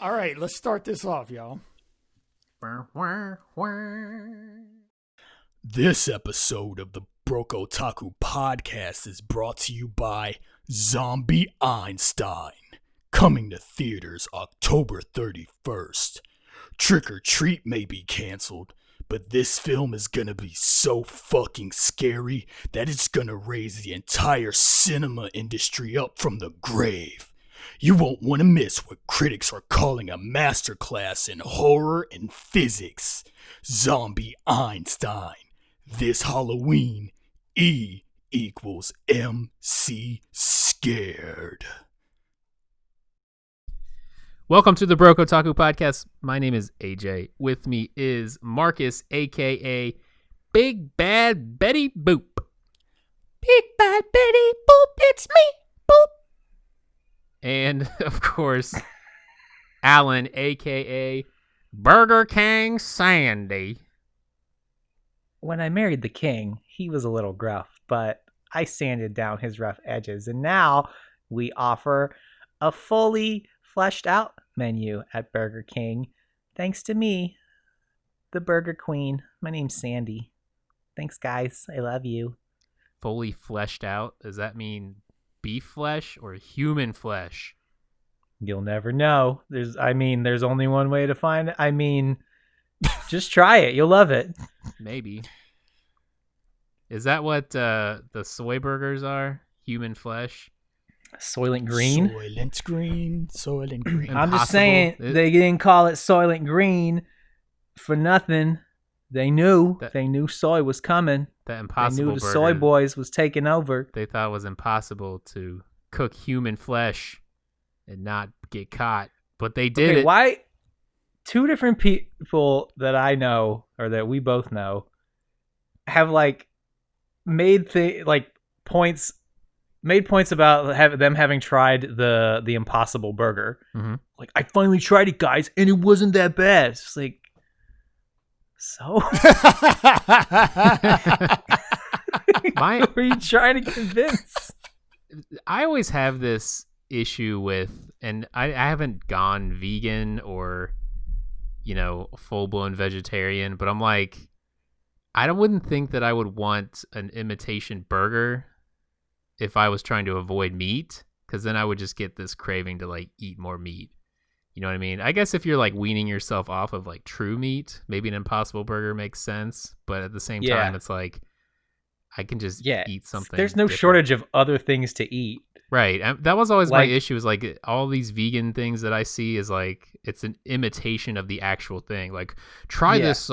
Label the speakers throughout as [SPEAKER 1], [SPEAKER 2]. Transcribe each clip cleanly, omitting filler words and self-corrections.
[SPEAKER 1] All right, let's start this off, y'all. This episode of the Broke Otaku podcast is brought to you by Zombie Einstein, coming to theaters October 31st. Trick or Treat may be canceled, but this film is gonna be so fucking scary that it's gonna raise the entire cinema industry up from the grave. You won't want to miss what critics are calling a masterclass in horror and physics. Zombie Einstein. This Halloween, E equals MC Scared.
[SPEAKER 2] Welcome to the Broke Otaku podcast. My name is AJ. With me is Marcus, a.k.a. Big Bad Betty Boop.
[SPEAKER 1] Big Bad Betty Boop, it's me, Boop.
[SPEAKER 2] And, of course, Alan, a.k.a. Burger King Sandy.
[SPEAKER 3] When I married the king, he was a little gruff, but I sanded down his rough edges, and now we offer a fully fleshed out menu at Burger King. Thanks to me, the Burger Queen. My name's Sandy. Thanks, guys. I love you.
[SPEAKER 2] Fully fleshed out? Does that mean beef flesh or human flesh?
[SPEAKER 3] You'll never know. There's only one way to find it. Just try it. You'll love it.
[SPEAKER 2] Maybe. Is that what the soy burgers are? Human flesh?
[SPEAKER 3] Soylent Green?
[SPEAKER 1] Soylent Green.
[SPEAKER 3] I'm just saying, they didn't call it Soylent Green for nothing. They knew soy was coming.
[SPEAKER 2] That impossible
[SPEAKER 3] They knew the
[SPEAKER 2] burger,
[SPEAKER 3] soy boys was taking over.
[SPEAKER 2] They thought it was impossible to cook human flesh and not get caught. But they did it.
[SPEAKER 3] Why? Two different people that I know, or that we both know, have made points about them having tried the Impossible Burger.
[SPEAKER 2] Mm-hmm.
[SPEAKER 3] Like, I finally tried it, guys, and it wasn't that bad. It's just like, so? Who are you trying to convince?
[SPEAKER 2] I always have this issue with, and I haven't gone vegan or, full-blown vegetarian, but I'm like, I wouldn't think that I would want an imitation burger if I was trying to avoid meat, because then I would just get this craving to eat more meat. You know what I mean? I guess if you're weaning yourself off of true meat, maybe an Impossible Burger makes sense. But at the same time, it's I can just eat something.
[SPEAKER 3] There's no shortage of other things to eat.
[SPEAKER 2] Right. That was always my issue, is all these vegan things that I see is it's an imitation of the actual thing. Try this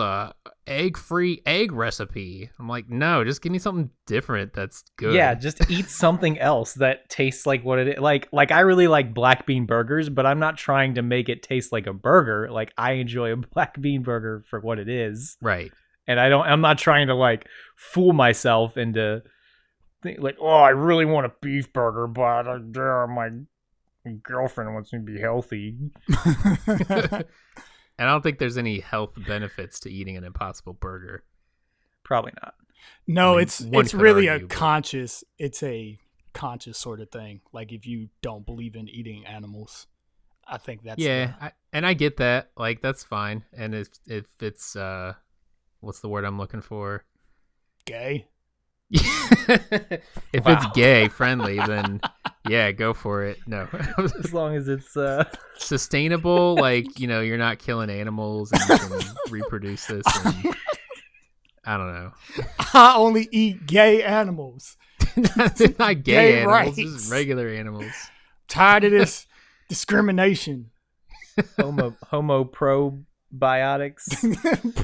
[SPEAKER 2] egg-free egg recipe. I'm like, no, just give me something different that's good.
[SPEAKER 3] Yeah, just eat something else that tastes like what it is. I really like black bean burgers, but I'm not trying to make it taste like a burger. I enjoy a black bean burger for what it is.
[SPEAKER 2] Right.
[SPEAKER 3] And I'm not trying to fool myself into I really want a beef burger, but my girlfriend wants me to be healthy.
[SPEAKER 2] And I don't think there's any health benefits to eating an Impossible Burger.
[SPEAKER 3] Probably not.
[SPEAKER 1] No, it's really a conscious sort of thing. If you don't believe in eating animals, I think that's
[SPEAKER 2] and I get that. That's fine. And if it's what's the word I'm looking for?
[SPEAKER 1] Gay.
[SPEAKER 2] If it's gay friendly, then yeah, go for it. No,
[SPEAKER 3] as long as it's
[SPEAKER 2] sustainable, you're not killing animals and you can reproduce this. And, I don't know.
[SPEAKER 1] I only eat gay animals.
[SPEAKER 2] Not gay animals, just regular animals.
[SPEAKER 1] Tired of this discrimination.
[SPEAKER 3] Homo probiotics.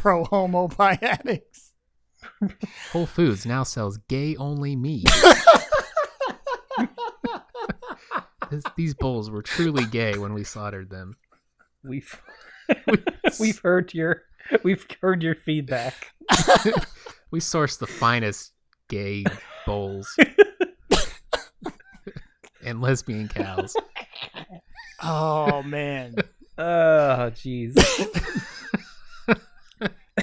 [SPEAKER 1] Pro homobiotics.
[SPEAKER 2] Whole Foods now sells gay-only meat. These bulls were truly gay when we slaughtered them.
[SPEAKER 3] We've heard your feedback.
[SPEAKER 2] We sourced the finest gay bulls and lesbian cows.
[SPEAKER 1] Oh man.
[SPEAKER 3] Oh jeez.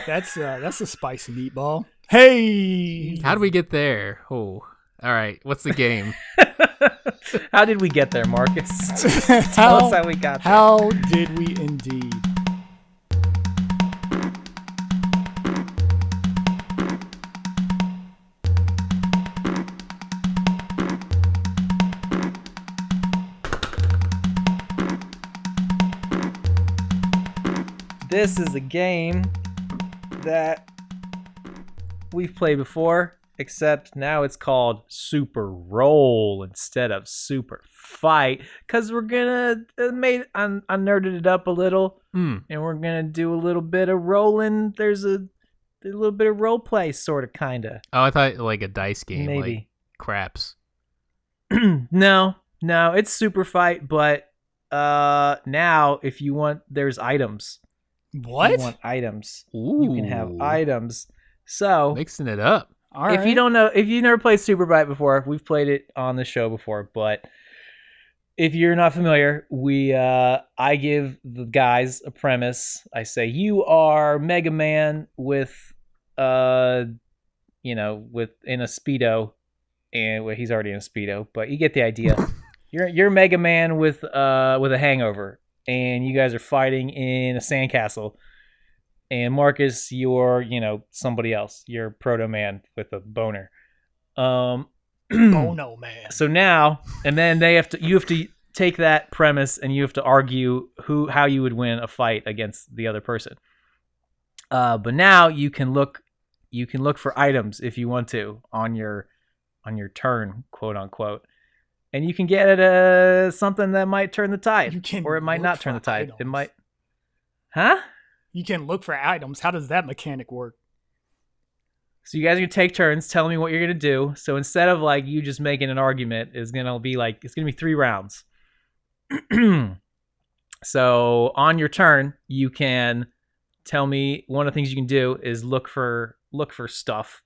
[SPEAKER 1] That's a spicy meatball. Hey,
[SPEAKER 2] how do we get there? Oh, all right. What's the game?
[SPEAKER 3] How did we get there, Marcus? Tell us how we got there.
[SPEAKER 1] How did we indeed?
[SPEAKER 3] This is a game that we've played before, except now it's called Super Roll instead of Super Fight, because we're gonna I nerded it up a little, and we're gonna do a little bit of rolling. There's a little bit of role play, sort of, kind of.
[SPEAKER 2] Oh, I thought like a dice game,
[SPEAKER 3] Maybe.
[SPEAKER 2] like craps.
[SPEAKER 3] No, it's Super Fight, but now if you want, there's items.
[SPEAKER 1] What?
[SPEAKER 3] You want items.
[SPEAKER 2] Ooh.
[SPEAKER 3] You can have items. So
[SPEAKER 2] Mixing it up.
[SPEAKER 1] All
[SPEAKER 3] if
[SPEAKER 1] right.
[SPEAKER 3] you don't know, if you've never played Super Fight before, we've played it on the show before, but if you're not familiar, I give the guys a premise. I say you are Mega Man with in a Speedo, and he's already in a Speedo, but you get the idea. You're Mega Man with a hangover, and you guys are fighting in a sandcastle. And Marcus, you're somebody else. You're Proto Man with a boner.
[SPEAKER 1] Bono Man.
[SPEAKER 3] So now, and then you have to take that premise and you have to argue how you would win a fight against the other person. But now you can look for items if you want to on your turn, quote unquote, and you can get at something that might turn the tide, or it might not turn the tide.
[SPEAKER 1] Items.
[SPEAKER 3] It might, huh?
[SPEAKER 1] You can look for items. How does that mechanic work?
[SPEAKER 3] So you guys are gonna take turns telling me what you're gonna do. So instead of like you just making an argument, it's gonna be 3 rounds. So on your turn, you can tell me one of the things you can do is look for stuff,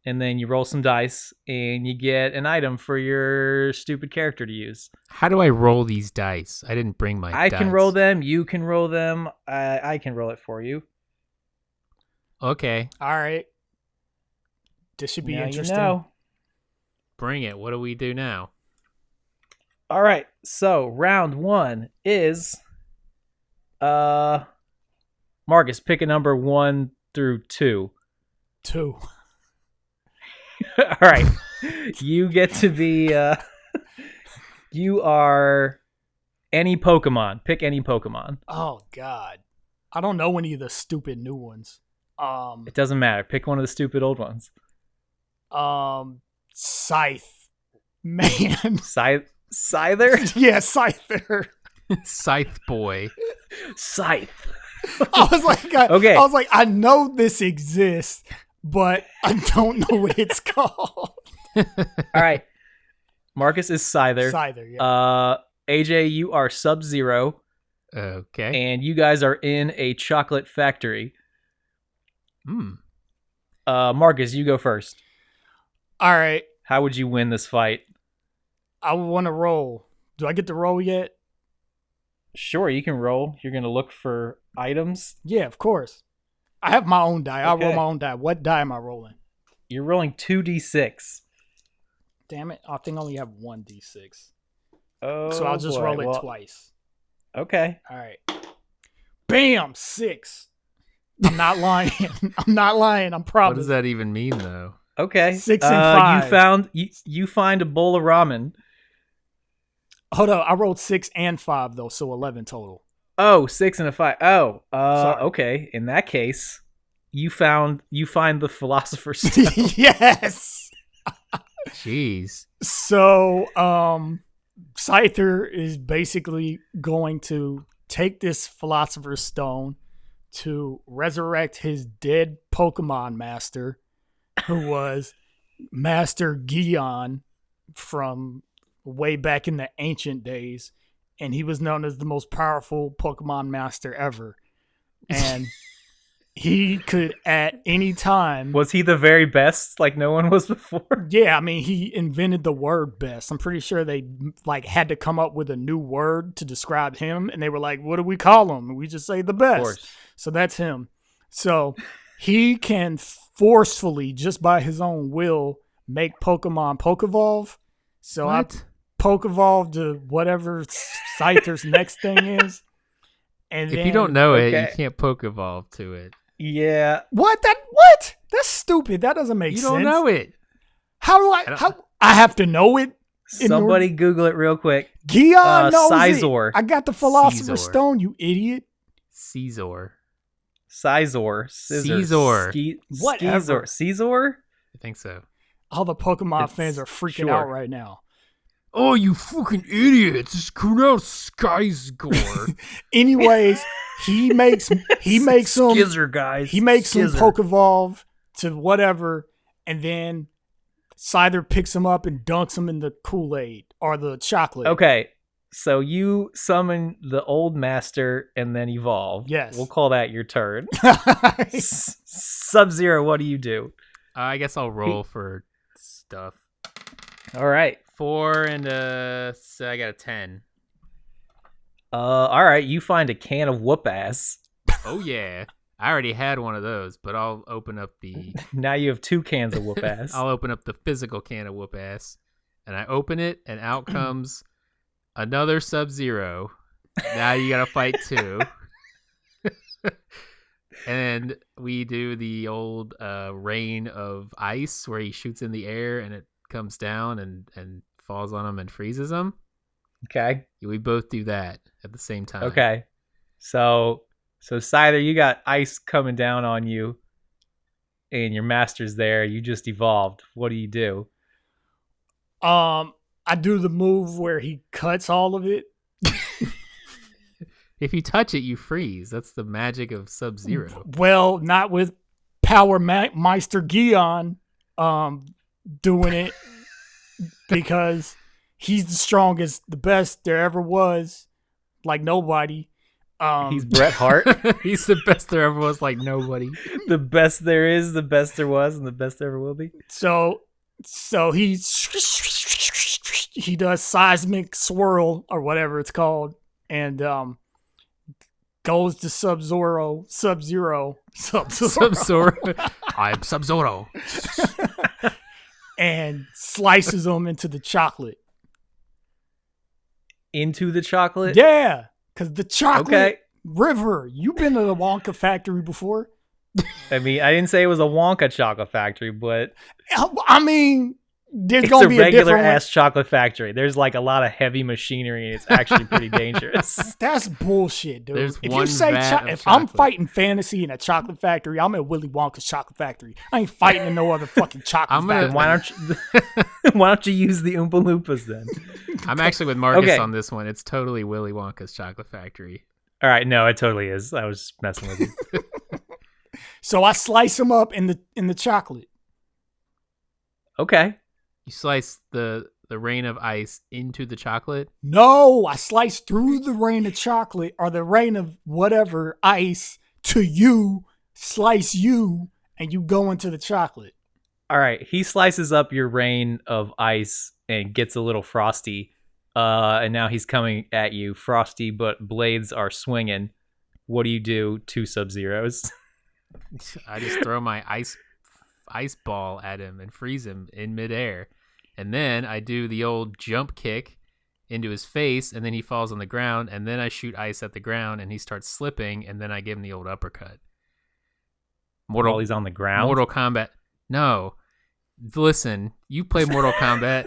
[SPEAKER 3] and then you roll some dice and you get an item for your stupid character to use.
[SPEAKER 2] How do I roll these dice? I didn't bring my dice.
[SPEAKER 3] I can roll them. You can roll them. I can roll it for you.
[SPEAKER 2] Okay.
[SPEAKER 1] All right. This should be
[SPEAKER 3] Now
[SPEAKER 1] interesting.
[SPEAKER 3] you know.
[SPEAKER 2] Bring it. What do we do now?
[SPEAKER 3] All right. So round 1 is Marcus, pick a number 1 through 2.
[SPEAKER 1] 2.
[SPEAKER 3] All right. You get to be you are any Pokemon. Pick any Pokemon.
[SPEAKER 1] Oh God, I don't know any of the stupid new ones.
[SPEAKER 3] It doesn't matter. Pick one of the stupid old ones.
[SPEAKER 1] Scythe, man.
[SPEAKER 3] Scyther?
[SPEAKER 1] Yeah, Scyther.
[SPEAKER 2] Scythe boy.
[SPEAKER 3] Scythe.
[SPEAKER 1] I was like,
[SPEAKER 3] Okay.
[SPEAKER 1] I was like, I know this exists, but I don't know what it's called.
[SPEAKER 3] All right. Marcus is Scyther.
[SPEAKER 1] Scyther, yeah.
[SPEAKER 3] AJ, you are Sub-Zero.
[SPEAKER 2] Okay.
[SPEAKER 3] And you guys are in a chocolate factory. Marcus, you go first.
[SPEAKER 1] All right.
[SPEAKER 3] How would you win this fight?
[SPEAKER 1] I want to roll. Do I get to roll yet?
[SPEAKER 3] Sure, you can roll. You're going to look for items.
[SPEAKER 1] Yeah, of course. I have my own die. I'll
[SPEAKER 3] Okay.
[SPEAKER 1] roll my own die. What die am I rolling?
[SPEAKER 3] You're rolling 2d6.
[SPEAKER 1] Damn it. I think I only have 1d6.
[SPEAKER 3] Oh,
[SPEAKER 1] So I'll just
[SPEAKER 3] boy.
[SPEAKER 1] roll it
[SPEAKER 3] Well,
[SPEAKER 1] twice.
[SPEAKER 3] Okay.
[SPEAKER 1] All right. Bam! 6. I'm not lying. I'm not lying. I'm
[SPEAKER 2] What
[SPEAKER 1] proud.
[SPEAKER 2] does that even mean, though?
[SPEAKER 3] Okay.
[SPEAKER 1] 6 and 5.
[SPEAKER 3] You find a bowl of ramen.
[SPEAKER 1] Hold on. I rolled 6 and 5, though, so 11 total.
[SPEAKER 3] Oh, 6 and a 5. Oh,
[SPEAKER 1] Sorry.
[SPEAKER 3] okay. In that case, you find the Philosopher's Stone.
[SPEAKER 1] Yes!
[SPEAKER 2] Jeez.
[SPEAKER 1] So, Scyther is basically going to take this Philosopher's Stone to resurrect his dead Pokemon master, who was Master Gion from way back in the ancient days. And he was known as the most powerful Pokemon master ever. And he could at any time...
[SPEAKER 3] Was he the very best, like no one was before?
[SPEAKER 1] Yeah, I mean, he invented the word best. I'm pretty sure they had to come up with a new word to describe him. And they were like, what do we call him? We just say the best.
[SPEAKER 3] Of course.
[SPEAKER 1] So that's him. So he can forcefully, just by his own will, make Pokemon Pokevolve. So
[SPEAKER 2] What?
[SPEAKER 1] Pokevolve to whatever Scyther's next thing is. And
[SPEAKER 2] If
[SPEAKER 1] then,
[SPEAKER 2] you don't know it, you
[SPEAKER 3] okay.
[SPEAKER 2] can't Pokevolve to it.
[SPEAKER 3] Yeah.
[SPEAKER 1] what? That's stupid. That doesn't make
[SPEAKER 2] You
[SPEAKER 1] sense.
[SPEAKER 2] don't know it.
[SPEAKER 1] How do I have to know it?
[SPEAKER 3] Somebody Google it real quick.
[SPEAKER 1] Gion knows
[SPEAKER 3] Sizor.
[SPEAKER 1] it. I got the Philosopher's
[SPEAKER 2] Caesar.
[SPEAKER 1] Stone, you idiot.
[SPEAKER 2] Caesar.
[SPEAKER 3] Sizor. Scissor.
[SPEAKER 2] Caesar.
[SPEAKER 1] Whatever.
[SPEAKER 3] Caesar?
[SPEAKER 2] I think so.
[SPEAKER 1] All the Pokemon
[SPEAKER 3] It's-
[SPEAKER 1] fans are freaking
[SPEAKER 3] sure.
[SPEAKER 1] out right now.
[SPEAKER 2] Oh, you fucking idiots! It's pronounced Skyscore.
[SPEAKER 1] Anyways, he makes some
[SPEAKER 3] Skizzer, guys.
[SPEAKER 1] he makes some
[SPEAKER 3] Skizzer.
[SPEAKER 1] Pokevolve to whatever, and then Scyther picks him up and dunks him in the Kool-Aid or the chocolate.
[SPEAKER 3] Okay, so you summon the old master and then evolve.
[SPEAKER 1] Yes.
[SPEAKER 3] We'll call that your turn. Sub-Zero, what do you do?
[SPEAKER 2] I guess I'll roll for stuff.
[SPEAKER 3] All right.
[SPEAKER 2] 4 and so I got a 10.
[SPEAKER 3] All right, you find a can of whoop ass.
[SPEAKER 2] Oh yeah, I already had one of those, but I'll open up the.
[SPEAKER 3] Now you have 2 cans of whoop ass.
[SPEAKER 2] I'll open up the physical can of whoop ass, and I open it, and out comes another Sub-Zero. Now you gotta fight 2. And we do the old rain of ice where he shoots in the air and it comes down and falls on him and freezes him.
[SPEAKER 3] Okay.
[SPEAKER 2] We both do that at the same time.
[SPEAKER 3] Okay. So Scyther, you got ice coming down on you, and your master's there. You just evolved. What do you do?
[SPEAKER 1] I do the move where he cuts all of it.
[SPEAKER 2] If you touch it, you freeze. That's the magic of Sub-Zero.
[SPEAKER 1] Well, not with Power Meister Gion doing it because he's the strongest, the best there ever was, like nobody.
[SPEAKER 3] He's Bret Hart.
[SPEAKER 2] He's the best there ever was, like nobody.
[SPEAKER 3] The best there is, the best there was, and the best there ever will be.
[SPEAKER 1] So he does seismic swirl or whatever it's called, and goes to Sub-Zero.
[SPEAKER 2] Sub-Zoro. I'm Sub-Zoro.
[SPEAKER 1] And slices them into the chocolate.
[SPEAKER 3] Into the chocolate?
[SPEAKER 1] Yeah, because the chocolate
[SPEAKER 3] Okay.
[SPEAKER 1] river. You've been to the Wonka factory before.
[SPEAKER 3] I mean, I didn't say it was a Wonka chocolate factory, but
[SPEAKER 1] I mean, there's
[SPEAKER 3] it's
[SPEAKER 1] gonna
[SPEAKER 3] a
[SPEAKER 1] be a
[SPEAKER 3] regular
[SPEAKER 1] different
[SPEAKER 3] ass chocolate factory. There's like a lot of heavy machinery, and it's actually pretty dangerous.
[SPEAKER 1] That's bullshit, dude.
[SPEAKER 2] There's
[SPEAKER 1] if
[SPEAKER 2] one
[SPEAKER 1] you say
[SPEAKER 2] vat of
[SPEAKER 1] if I'm
[SPEAKER 2] chocolate.
[SPEAKER 1] fighting fantasy in a chocolate factory, I'm at Willy Wonka's chocolate factory. I ain't fighting in no other fucking chocolate
[SPEAKER 2] I'm gonna-
[SPEAKER 1] factory.
[SPEAKER 3] Why don't you use the Oompa Loompas then?
[SPEAKER 2] I'm actually with Marcus
[SPEAKER 3] Okay.
[SPEAKER 2] on this one. It's totally Willy Wonka's chocolate factory.
[SPEAKER 3] All right, no, it totally is. I was just messing with you.
[SPEAKER 1] So I slice them up in the chocolate.
[SPEAKER 3] Okay.
[SPEAKER 2] You slice the rain of ice into the chocolate.
[SPEAKER 1] No, I slice through the rain of chocolate or the rain of whatever ice to you, slice you, and you go into the chocolate.
[SPEAKER 3] All right. He slices up your rain of ice and gets a little frosty. And now he's coming at you, frosty, but blades are swinging. What do you do? 2 Sub-Zeros.
[SPEAKER 2] I just throw my ice ball at him and freeze him in midair. And then I do the old jump kick into his face, and then he falls on the ground, and then I shoot ice at the ground, and he starts slipping, and then I give him the old uppercut.
[SPEAKER 3] While he's on the ground.
[SPEAKER 2] Mortal Kombat. No. Listen, you play Mortal Kombat.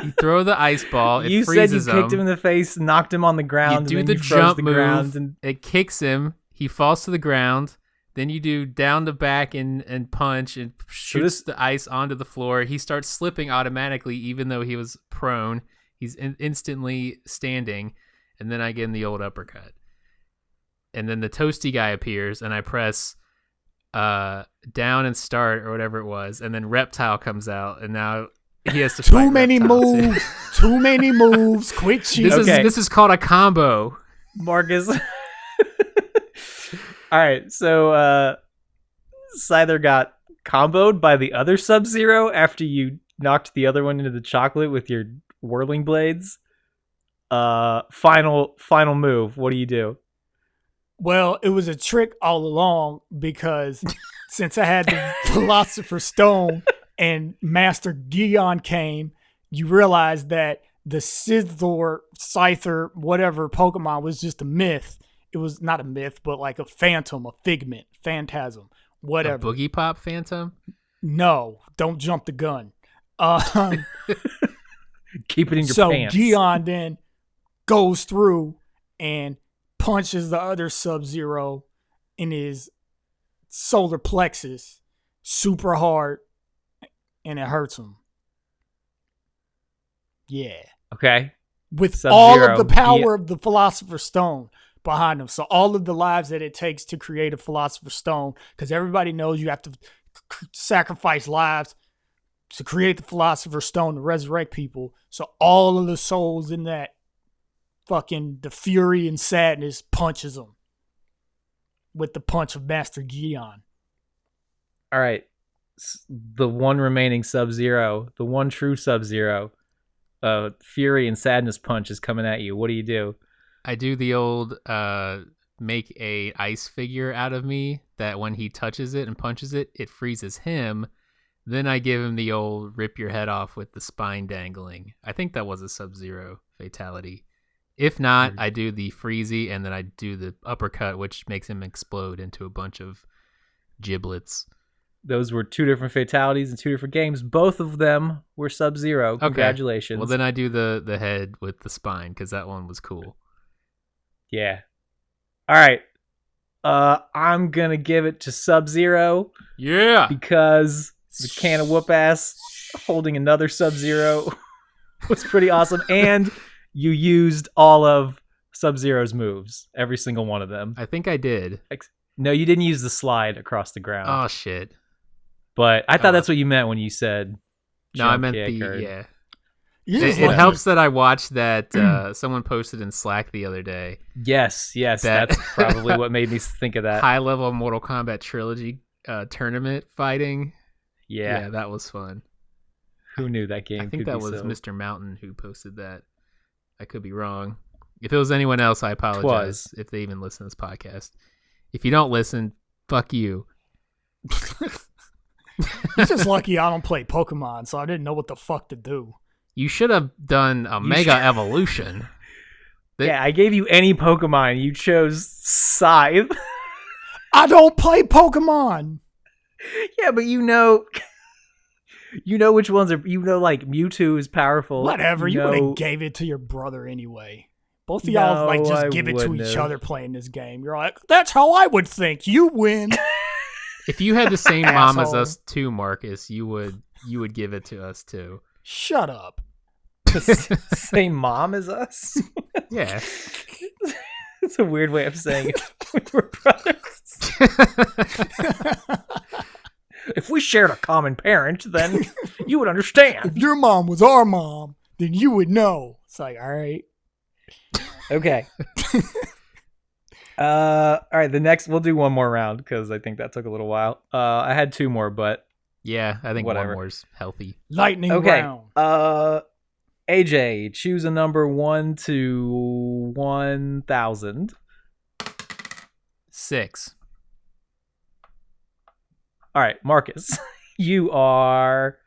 [SPEAKER 2] You throw the ice ball, it
[SPEAKER 3] You said you
[SPEAKER 2] freezes
[SPEAKER 3] kicked him in the face, knocked him on the ground,
[SPEAKER 2] You do
[SPEAKER 3] and
[SPEAKER 2] the
[SPEAKER 3] then you froze
[SPEAKER 2] jump
[SPEAKER 3] the
[SPEAKER 2] move,
[SPEAKER 3] ground. And
[SPEAKER 2] it kicks him, he falls to the ground, then you do down the back and punch and shoots the ice onto the floor. He starts slipping automatically even though he was prone. He's instantly standing, and then I give him the old uppercut. And then the toasty guy appears, and I press down and start or whatever it was, and then Reptile comes out, and now he has to fight
[SPEAKER 1] Too many
[SPEAKER 2] Reptile, too.
[SPEAKER 1] moves. Too many moves. Quit cheating.
[SPEAKER 2] This is called a combo.
[SPEAKER 3] Marcus. All right, so Scyther got comboed by the other Sub-Zero after you knocked the other one into the chocolate with your whirling blades. Final move. What do you do?
[SPEAKER 1] Well, it was a trick all along because since I had the Philosopher's Stone and Master Gion came, you realize that the Scyther, Scyther, whatever Pokemon was just a myth. It was not a myth, but like a phantom, a figment, phantasm, whatever.
[SPEAKER 2] A BoogiePop Phantom?
[SPEAKER 1] No, don't jump the gun.
[SPEAKER 3] Keep it in your
[SPEAKER 1] so
[SPEAKER 3] pants.
[SPEAKER 1] Gion then goes through and punches the other Sub-Zero in his solar plexus super hard, and it hurts him. Yeah.
[SPEAKER 3] Okay.
[SPEAKER 1] With
[SPEAKER 3] Sub-Zero,
[SPEAKER 1] all of the power of the Philosopher's Stone behind him. So all of the lives that it takes to create a Philosopher's Stone, because everybody knows you have to sacrifice lives to create the Philosopher's Stone to resurrect people. So all of the souls in that the fury and sadness punches them with the punch of Master Gion.
[SPEAKER 3] All right. The one remaining Sub-Zero, the one true Sub-Zero, fury and sadness punch is coming at you. What do you do?
[SPEAKER 2] I do the old make a ice figure out of me that when he touches it and punches it, it freezes him. Then I give him the old rip your head off with the spine dangling. I think that was a Sub-Zero fatality. If not, I do the freezy and then I do the uppercut, which makes him explode into a bunch of giblets.
[SPEAKER 3] Those were two different fatalities in two different games. Both of them were Sub-Zero. Congratulations.
[SPEAKER 2] Well, then I do the head with the spine because that one was cool.
[SPEAKER 3] Yeah. All right. I'm going to give it to Sub-Zero.
[SPEAKER 2] Yeah.
[SPEAKER 3] Because the can of whoop ass holding another Sub-Zero was pretty awesome. And you used all of Sub-Zero's moves. Every single one of them.
[SPEAKER 2] I think I did.
[SPEAKER 3] No, you didn't use the slide across the ground.
[SPEAKER 2] Oh, shit.
[SPEAKER 3] But I thought that's what you meant when you said
[SPEAKER 2] no, I meant
[SPEAKER 3] yeah.
[SPEAKER 2] It helps that I watched that someone posted in Slack the other day.
[SPEAKER 3] Yes, that's probably what made me think of that.
[SPEAKER 2] High-level Mortal Kombat trilogy tournament fighting.
[SPEAKER 3] Yeah,
[SPEAKER 2] that was fun.
[SPEAKER 3] Who knew that game?
[SPEAKER 2] I think that was Mr. Mountain who posted that. I could be wrong. If it was anyone else, I apologize if they even listen to this podcast. If you don't listen, fuck you.
[SPEAKER 1] It's just lucky I don't play Pokemon, so I didn't know what the fuck to do.
[SPEAKER 2] You should have done a Mega Evolution.
[SPEAKER 3] Yeah, I gave you any Pokemon. You chose Scythe.
[SPEAKER 1] I don't play Pokemon.
[SPEAKER 3] Yeah, but you know which ones are. Like Mewtwo is powerful.
[SPEAKER 1] Whatever. You would have gave it to your brother anyway. Both of y'all just give it to each other playing this game. You're like, that's how I would think. You win.
[SPEAKER 2] If you had the same mom as us too, Marcus, you would give it to us too.
[SPEAKER 1] Shut up.
[SPEAKER 3] Same mom as us?
[SPEAKER 2] Yeah.
[SPEAKER 3] It's a weird way of saying it. We're brothers. If we shared a common parent, then you would understand.
[SPEAKER 1] If your mom was our mom, then you would know. It's like, all right.
[SPEAKER 3] Okay. All right, the next, we'll do one more round because I think that took a little while. I had two more, but
[SPEAKER 2] yeah, I think
[SPEAKER 3] whatever.
[SPEAKER 2] One more's healthy.
[SPEAKER 1] Lightning round.
[SPEAKER 3] AJ, choose a number 1 to 1,000.
[SPEAKER 2] 6.
[SPEAKER 3] All right, Marcus, you are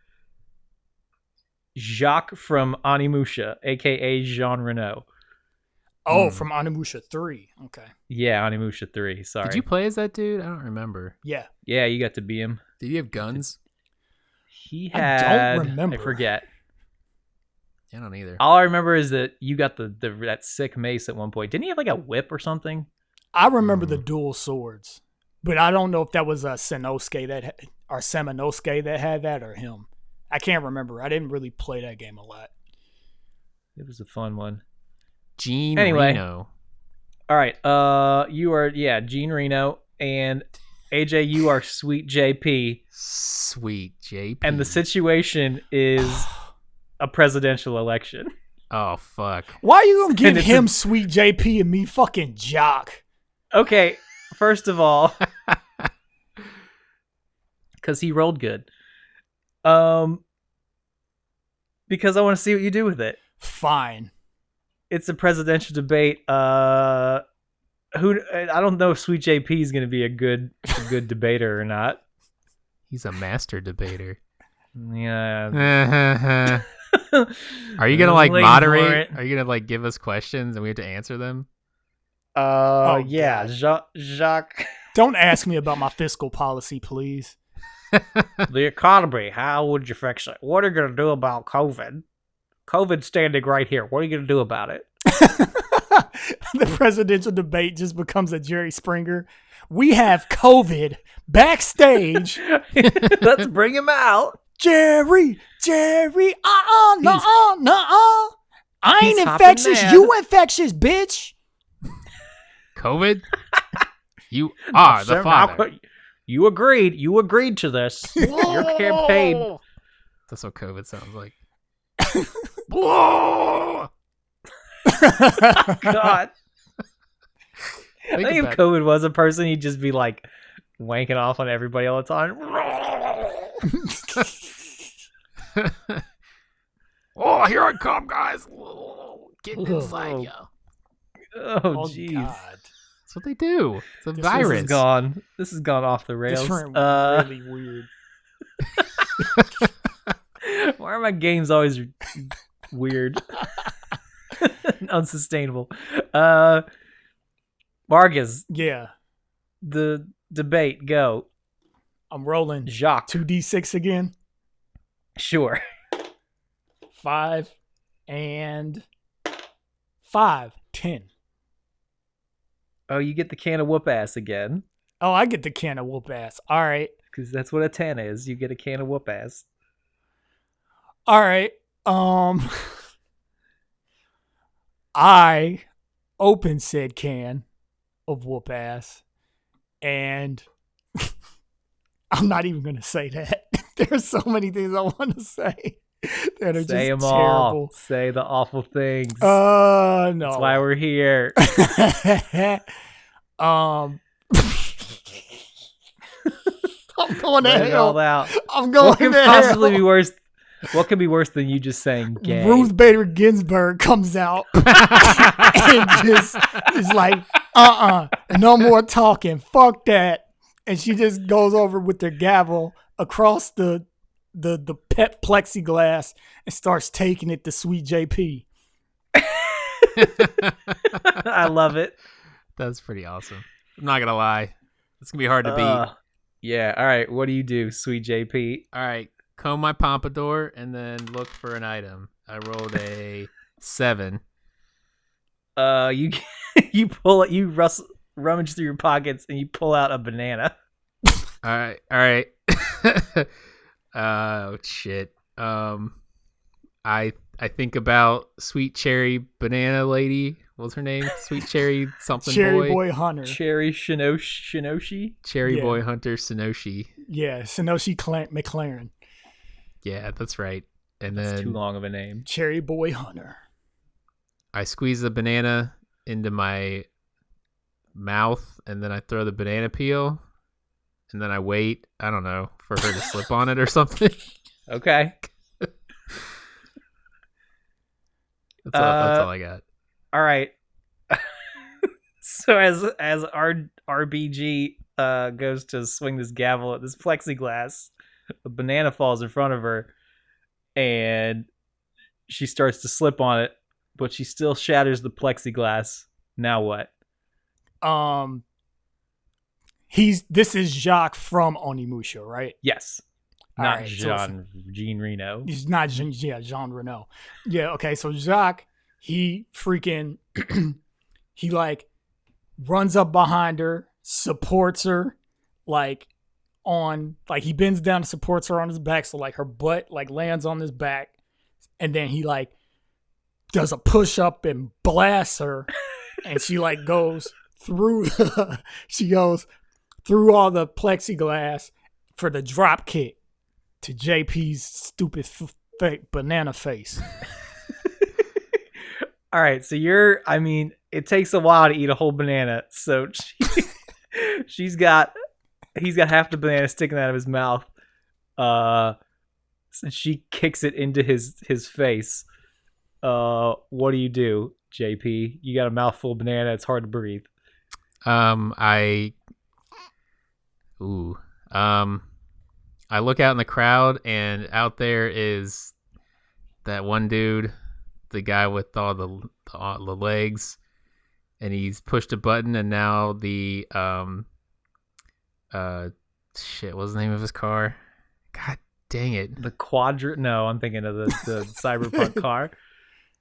[SPEAKER 3] Jacques from Onimusha, aka Jean Reno.
[SPEAKER 1] Oh, from Onimusha 3. Okay.
[SPEAKER 3] Yeah, Onimusha 3. Sorry.
[SPEAKER 2] Did you play as that dude? I don't remember.
[SPEAKER 1] Yeah.
[SPEAKER 3] Yeah, you got to be him.
[SPEAKER 2] Did he have guns?
[SPEAKER 3] He had.
[SPEAKER 1] I don't remember.
[SPEAKER 3] I forget.
[SPEAKER 2] I don't either.
[SPEAKER 3] All I remember is that you got that sick mace at one point. Didn't he have like a whip or something?
[SPEAKER 1] I remember the dual swords, but I don't know if that was Sanosuke or Seminosuke that had that or him. I can't remember. I didn't really play that game a lot.
[SPEAKER 3] It was a fun one.
[SPEAKER 2] Gene
[SPEAKER 3] anyway,
[SPEAKER 2] Reno.
[SPEAKER 3] All right. You are Gene Reno, and AJ, you are Sweet JP.
[SPEAKER 2] Sweet JP.
[SPEAKER 3] And the situation is a presidential election.
[SPEAKER 2] Oh fuck!
[SPEAKER 1] Why are you gonna give him Sweet JP and me fucking Jock?
[SPEAKER 3] Okay, first of all, because he rolled good. Because I want to see what you do with it.
[SPEAKER 1] Fine.
[SPEAKER 3] It's a presidential debate. I don't know if Sweet JP is going to be a good debater or not.
[SPEAKER 2] He's a master debater.
[SPEAKER 3] Yeah.
[SPEAKER 2] Are you gonna
[SPEAKER 3] I'm
[SPEAKER 2] like
[SPEAKER 3] waiting for
[SPEAKER 2] moderate?
[SPEAKER 3] it.
[SPEAKER 2] Are you gonna like give us questions and we have to answer them?
[SPEAKER 3] Yeah,
[SPEAKER 1] God.
[SPEAKER 3] Jacques.
[SPEAKER 1] Don't ask me about my fiscal policy, please.
[SPEAKER 3] The economy. How would you fix it? What are you gonna do about COVID? COVID's standing right here. What are you gonna do about it?
[SPEAKER 1] The presidential debate just becomes a Jerry Springer. We have COVID backstage.
[SPEAKER 3] Let's bring him out.
[SPEAKER 1] Jerry, nuh-uh. I ain't
[SPEAKER 3] he's hopping
[SPEAKER 1] infectious.
[SPEAKER 3] mad.
[SPEAKER 1] You infectious, bitch.
[SPEAKER 2] COVID? You are the
[SPEAKER 3] Sir, how
[SPEAKER 2] father.
[SPEAKER 3] could- You agreed. You agreed to this. Your campaign.
[SPEAKER 2] That's what COVID sounds like.
[SPEAKER 3] God. I
[SPEAKER 2] Think
[SPEAKER 3] think if
[SPEAKER 2] about-
[SPEAKER 3] COVID was a person, he'd just be like wanking off on everybody all the time.
[SPEAKER 2] Oh, here I come, guys. Get inside,
[SPEAKER 3] Oh.
[SPEAKER 2] yo.
[SPEAKER 3] Oh, jeez.
[SPEAKER 1] God.
[SPEAKER 2] That's what they do. It's a
[SPEAKER 1] This
[SPEAKER 2] virus.
[SPEAKER 3] This is gone. This has gone off the rails.
[SPEAKER 1] This went really weird.
[SPEAKER 3] Why are my games always weird? Unsustainable. Marcus,
[SPEAKER 1] Yeah,
[SPEAKER 3] the debate, go.
[SPEAKER 1] I'm rolling.
[SPEAKER 3] Jacques.
[SPEAKER 1] 2d6 again.
[SPEAKER 3] Sure.
[SPEAKER 1] 5 and 5. 10.
[SPEAKER 3] Oh, you get the can of whoop ass again.
[SPEAKER 1] Oh, I get the can of whoop ass. All right.
[SPEAKER 3] Because that's what a 10 is. You get a can of whoop ass.
[SPEAKER 1] All right. I open said can of whoop ass, and I'm not even going to say that. There's so many things I want to say that are
[SPEAKER 3] Say
[SPEAKER 1] just
[SPEAKER 3] them all.
[SPEAKER 1] terrible.
[SPEAKER 3] Say the awful things.
[SPEAKER 1] No.
[SPEAKER 3] That's why we're here.
[SPEAKER 1] I'm going to
[SPEAKER 3] Let it all
[SPEAKER 1] hell.
[SPEAKER 3] out.
[SPEAKER 1] I'm going
[SPEAKER 3] What can
[SPEAKER 1] to
[SPEAKER 3] possibly
[SPEAKER 1] hell.
[SPEAKER 3] be worse? What could be worse than you just saying gay?
[SPEAKER 1] Ruth Bader Ginsburg comes out and just is like, no more talking. Fuck that. And she just goes over with her gavel across the pet plexiglass and starts taking it to Sweet JP.
[SPEAKER 3] I love it.
[SPEAKER 2] That's pretty awesome. I'm not gonna lie. It's gonna be hard to beat.
[SPEAKER 3] Yeah. All right. What do you do, Sweet JP?
[SPEAKER 2] All right, comb my pompadour and then look for an item. I rolled a 7.
[SPEAKER 3] You rummage through your pockets and you pull out a banana.
[SPEAKER 2] All right. Oh shit. I think about Sweet Cherry Banana Lady. What's her name? Sweet Cherry something
[SPEAKER 1] Cherry
[SPEAKER 2] boy.
[SPEAKER 1] Boy Hunter.
[SPEAKER 3] Cherry Shinoshi.
[SPEAKER 2] Cherry
[SPEAKER 1] Yeah.
[SPEAKER 2] Boy Hunter Sonoshi.
[SPEAKER 1] Yeah, Sonoshi McLaren.
[SPEAKER 2] Yeah, that's right. And
[SPEAKER 3] That's
[SPEAKER 2] then
[SPEAKER 3] too long of a name.
[SPEAKER 1] Cherry Boy Hunter.
[SPEAKER 2] I squeeze the banana into my mouth and then I throw the banana peel and then I wait, I don't know, for her to slip on it or something.
[SPEAKER 3] Okay.
[SPEAKER 2] That's all I got.
[SPEAKER 3] All right. So as RBG goes to swing this gavel at this plexiglass, a banana falls in front of her, and she starts to slip on it, but she still shatters the plexiglass. Now what?
[SPEAKER 1] This is Jacques from Onimusha, right?
[SPEAKER 3] Yes.
[SPEAKER 1] All
[SPEAKER 3] Not
[SPEAKER 1] right, so
[SPEAKER 3] Jean Reno.
[SPEAKER 1] He's not Jean Reno. Yeah, okay, so Jacques, he freaking he like runs up behind her, supports her, like he bends down and supports her on his back, so like her butt like lands on his back, and then he like does a push up and blasts her, and she like goes through through all the plexiglass for the drop kick to JP's stupid fake banana face.
[SPEAKER 3] All right, so it takes a while to eat a whole banana, so he's got half the banana sticking out of his mouth. So she kicks it into his face. What do you do, JP? You got a mouthful of banana. It's hard to breathe.
[SPEAKER 2] I look out in the crowd and out there is that one dude, the guy with all the legs, and he's pushed a button, and now the shit, what's the name of his car? God dang it.
[SPEAKER 3] The Quadrant. No, I'm thinking of the Cyberpunk car.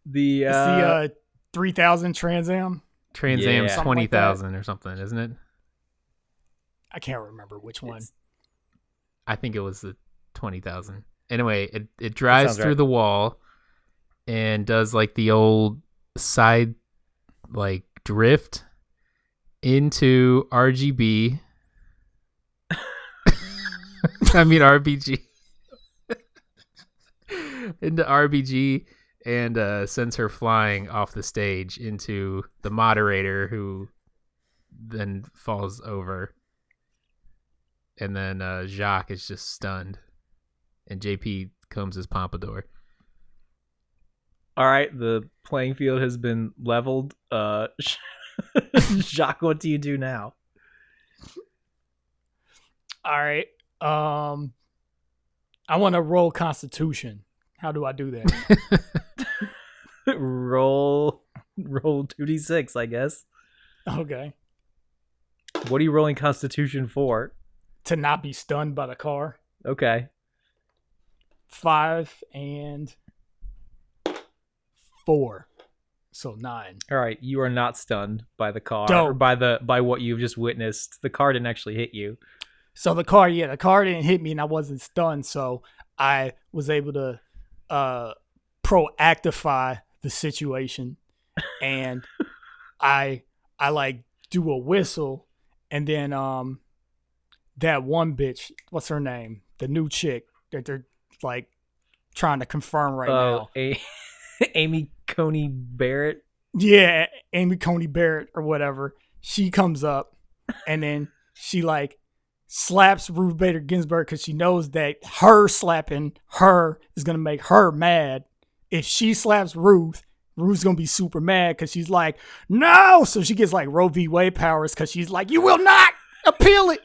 [SPEAKER 3] The
[SPEAKER 1] It's the 3000 Trans Am.
[SPEAKER 2] Trans
[SPEAKER 3] Yeah.
[SPEAKER 2] Am's
[SPEAKER 3] Something
[SPEAKER 2] 20,000 or something, isn't it?
[SPEAKER 1] I can't remember which one.
[SPEAKER 2] I think it was the 20,000. Anyway, it drives through
[SPEAKER 3] right.
[SPEAKER 2] the wall and does like the old side like drift into RGB. I mean RBG. Into RBG and sends her flying off the stage into the moderator, who then falls over. And then Jacques is just stunned. And JP combs his pompadour.
[SPEAKER 3] All right, the playing field has been leveled. Jacques, what do you do now?
[SPEAKER 1] All right. I want to roll Constitution. How do I do that?
[SPEAKER 3] roll 2d6, I guess.
[SPEAKER 1] Okay.
[SPEAKER 3] What are you rolling Constitution for?
[SPEAKER 1] To not be stunned by the car.
[SPEAKER 3] Okay.
[SPEAKER 1] 5 and 4. So 9.
[SPEAKER 3] All right, you are not stunned by the car
[SPEAKER 1] Dope.
[SPEAKER 3] or by what you've just witnessed. The car didn't actually hit you.
[SPEAKER 1] So the car didn't hit me and I wasn't stunned. So I was able to proactify the situation, and I like do a whistle, and then that one bitch, what's her name? The new chick that they're like trying to confirm right now.
[SPEAKER 3] Amy Coney Barrett.
[SPEAKER 1] Yeah, Amy Coney Barrett or whatever. She comes up and then she like slaps Ruth Bader Ginsburg because she knows that her slapping her is going to make her mad. If she slaps Ruth's going to be super mad because she's like, no! So she gets like Roe v. Wade powers because she's like, you will not appeal it.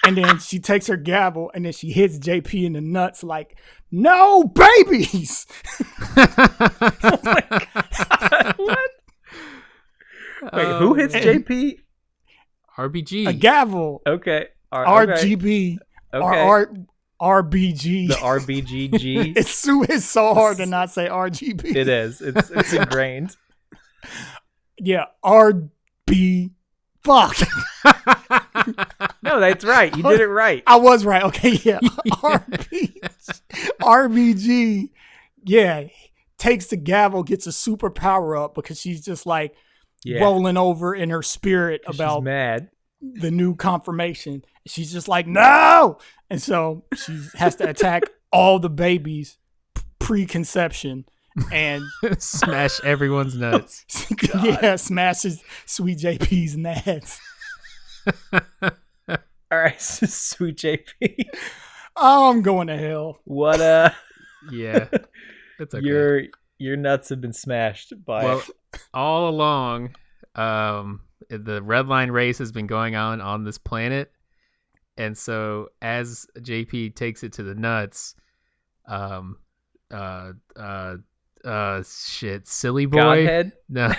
[SPEAKER 1] And then she takes her gavel and then she hits JP in the nuts like, no babies!
[SPEAKER 3] Oh my God. What? Wait, who hits JP?
[SPEAKER 2] RBG.
[SPEAKER 1] A gavel.
[SPEAKER 3] Okay.
[SPEAKER 1] RGB.
[SPEAKER 3] Okay.
[SPEAKER 1] RBG.
[SPEAKER 3] The RBGG.
[SPEAKER 1] It's so hard to not say RGB.
[SPEAKER 3] It is. It's ingrained.
[SPEAKER 1] Yeah, RB. Fuck.
[SPEAKER 3] No, that's right. You did it right.
[SPEAKER 1] I was right. Okay, yeah. RBG. Yeah, takes the gavel, gets a super power up because she's just like rolling over in her spirit about
[SPEAKER 3] she's mad.
[SPEAKER 1] The new confirmation. She's just like, no! And so she has to attack all the babies pre-conception and
[SPEAKER 2] smash everyone's nuts.
[SPEAKER 1] Yeah, smashes Sweet JP's nuts.
[SPEAKER 3] All right, Sweet JP.
[SPEAKER 1] Oh, I'm going to hell.
[SPEAKER 3] What
[SPEAKER 2] yeah. That's okay.
[SPEAKER 3] Your nuts have been smashed by
[SPEAKER 2] all along, the red line race has been going on this planet. And so as JP takes it to the nuts, silly boy.
[SPEAKER 3] Godhead?
[SPEAKER 2] No.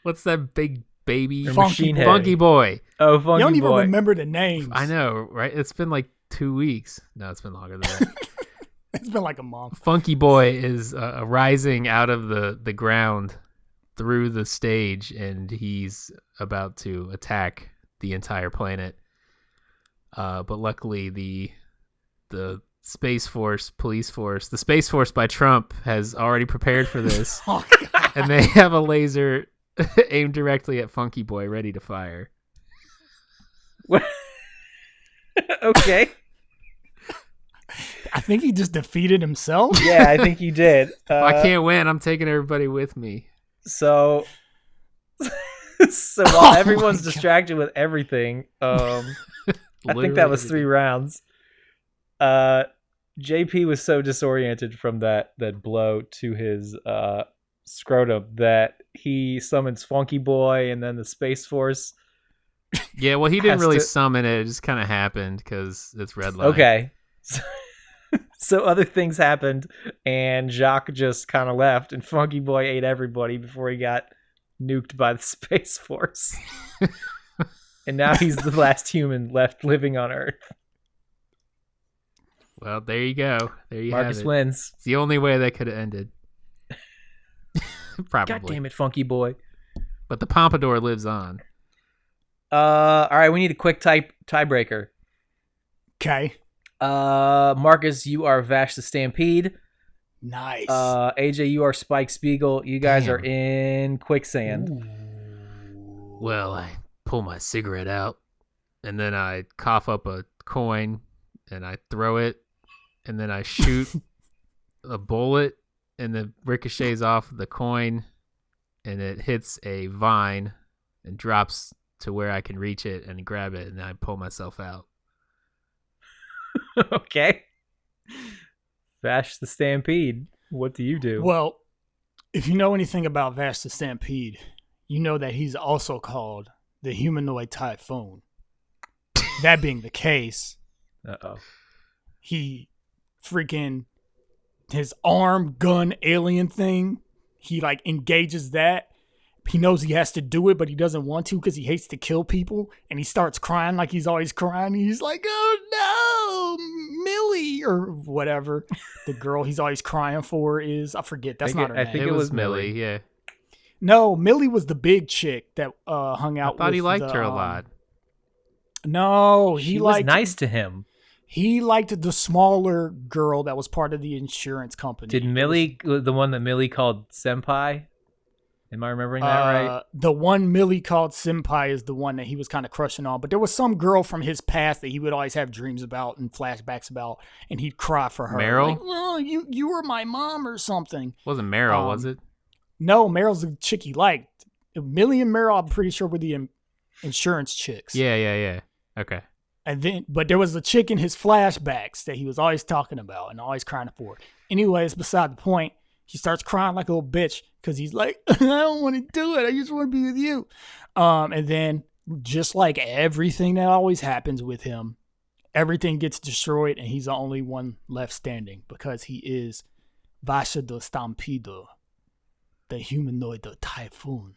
[SPEAKER 2] What's that big baby?
[SPEAKER 1] Funky
[SPEAKER 2] boy.
[SPEAKER 3] Oh, Funky Boy.
[SPEAKER 1] You don't even remember the names.
[SPEAKER 2] I know, right? It's been like 2 weeks. No, it's been longer than that.
[SPEAKER 1] It's been like a month.
[SPEAKER 2] Funky Boy is rising out of the ground through the stage, and he's about to attack the entire planet. But luckily, the Space Force, police force, the Space Force by Trump has already prepared for this, and they have a laser aimed directly at Funky Boy, ready to fire.
[SPEAKER 3] Okay.
[SPEAKER 1] I think he just defeated himself.
[SPEAKER 3] Yeah, I think he did.
[SPEAKER 2] If I can't win, I'm taking everybody with me. So
[SPEAKER 3] while everyone's distracted with everything, I think that was 3 rounds. JP was so disoriented from that blow to his scrotum that he summons Funky Boy and then the Space Force.
[SPEAKER 2] Yeah, well, he didn't really summon it. It just kind of happened because it's red line.
[SPEAKER 3] Okay. So other things happened, and Jacques just kind of left, and Funky Boy ate everybody before he got nuked by the Space Force. And now he's the last human left living on Earth.
[SPEAKER 2] Well, there you go. There you
[SPEAKER 3] Marcus
[SPEAKER 2] have it.
[SPEAKER 3] wins.
[SPEAKER 2] It's the only way that could have ended. Probably.
[SPEAKER 3] God damn it, Funky Boy.
[SPEAKER 2] But the Pompadour lives on.
[SPEAKER 3] All right, we need a quick tiebreaker.
[SPEAKER 1] Okay.
[SPEAKER 3] Marcus, you are Vash the Stampede.
[SPEAKER 1] Nice.
[SPEAKER 3] AJ, you are Spike Spiegel. You guys
[SPEAKER 2] Damn.
[SPEAKER 3] are in quicksand.
[SPEAKER 1] Ooh.
[SPEAKER 2] Well, I pull my cigarette out, and then I cough up a coin, and I throw it, and then I shoot a bullet, and it ricochets off the coin, and it hits a vine and drops to where I can reach it and grab it, and I pull myself out.
[SPEAKER 3] Okay. Vash the Stampede. What do you do?
[SPEAKER 1] Well, if you know anything about Vash the Stampede, you know that he's also called the Humanoid Typhoon. That being the case,
[SPEAKER 3] Uh-oh.
[SPEAKER 1] he freaking his arm gun alien thing, he like engages that. He knows he has to do it, but he doesn't want to because he hates to kill people. And he starts crying like he's always crying. He's like, oh no, Millie, or whatever. The girl he's always crying for is, I forget. That's not her
[SPEAKER 3] I
[SPEAKER 1] name.
[SPEAKER 3] think
[SPEAKER 2] It
[SPEAKER 3] it
[SPEAKER 2] was
[SPEAKER 3] was
[SPEAKER 2] Millie,
[SPEAKER 3] Millie.
[SPEAKER 2] yeah.
[SPEAKER 1] No, Millie was the big chick that hung out with.
[SPEAKER 2] I thought he liked
[SPEAKER 1] the,
[SPEAKER 2] her a lot.
[SPEAKER 1] No,
[SPEAKER 3] She
[SPEAKER 1] he
[SPEAKER 3] was
[SPEAKER 1] liked
[SPEAKER 3] nice to him.
[SPEAKER 1] He liked the smaller girl that was part of the insurance company.
[SPEAKER 3] Did Millie, the one that Millie called Senpai? Am I remembering that right?
[SPEAKER 1] The one Millie called Senpai is the one that he was kind of crushing on. But there was some girl from his past that he would always have dreams about and flashbacks about, and he'd cry for her.
[SPEAKER 2] Meryl?
[SPEAKER 1] Like, oh, you were my mom or something.
[SPEAKER 2] Wasn't Meryl, was it?
[SPEAKER 1] No, Meryl's the chick he liked. Millie and Meryl, I'm pretty sure, were the insurance chicks.
[SPEAKER 2] Yeah. Okay.
[SPEAKER 1] And then, but there was a chick in his flashbacks that he was always talking about and always crying for. Anyways, beside the point, he starts crying like a little bitch because he's like, I don't want to do it. I just want to be with you. And then, just like everything that always happens with him, everything gets destroyed and he's the only one left standing because he is Vasha the Stampedo, the humanoid typhoon.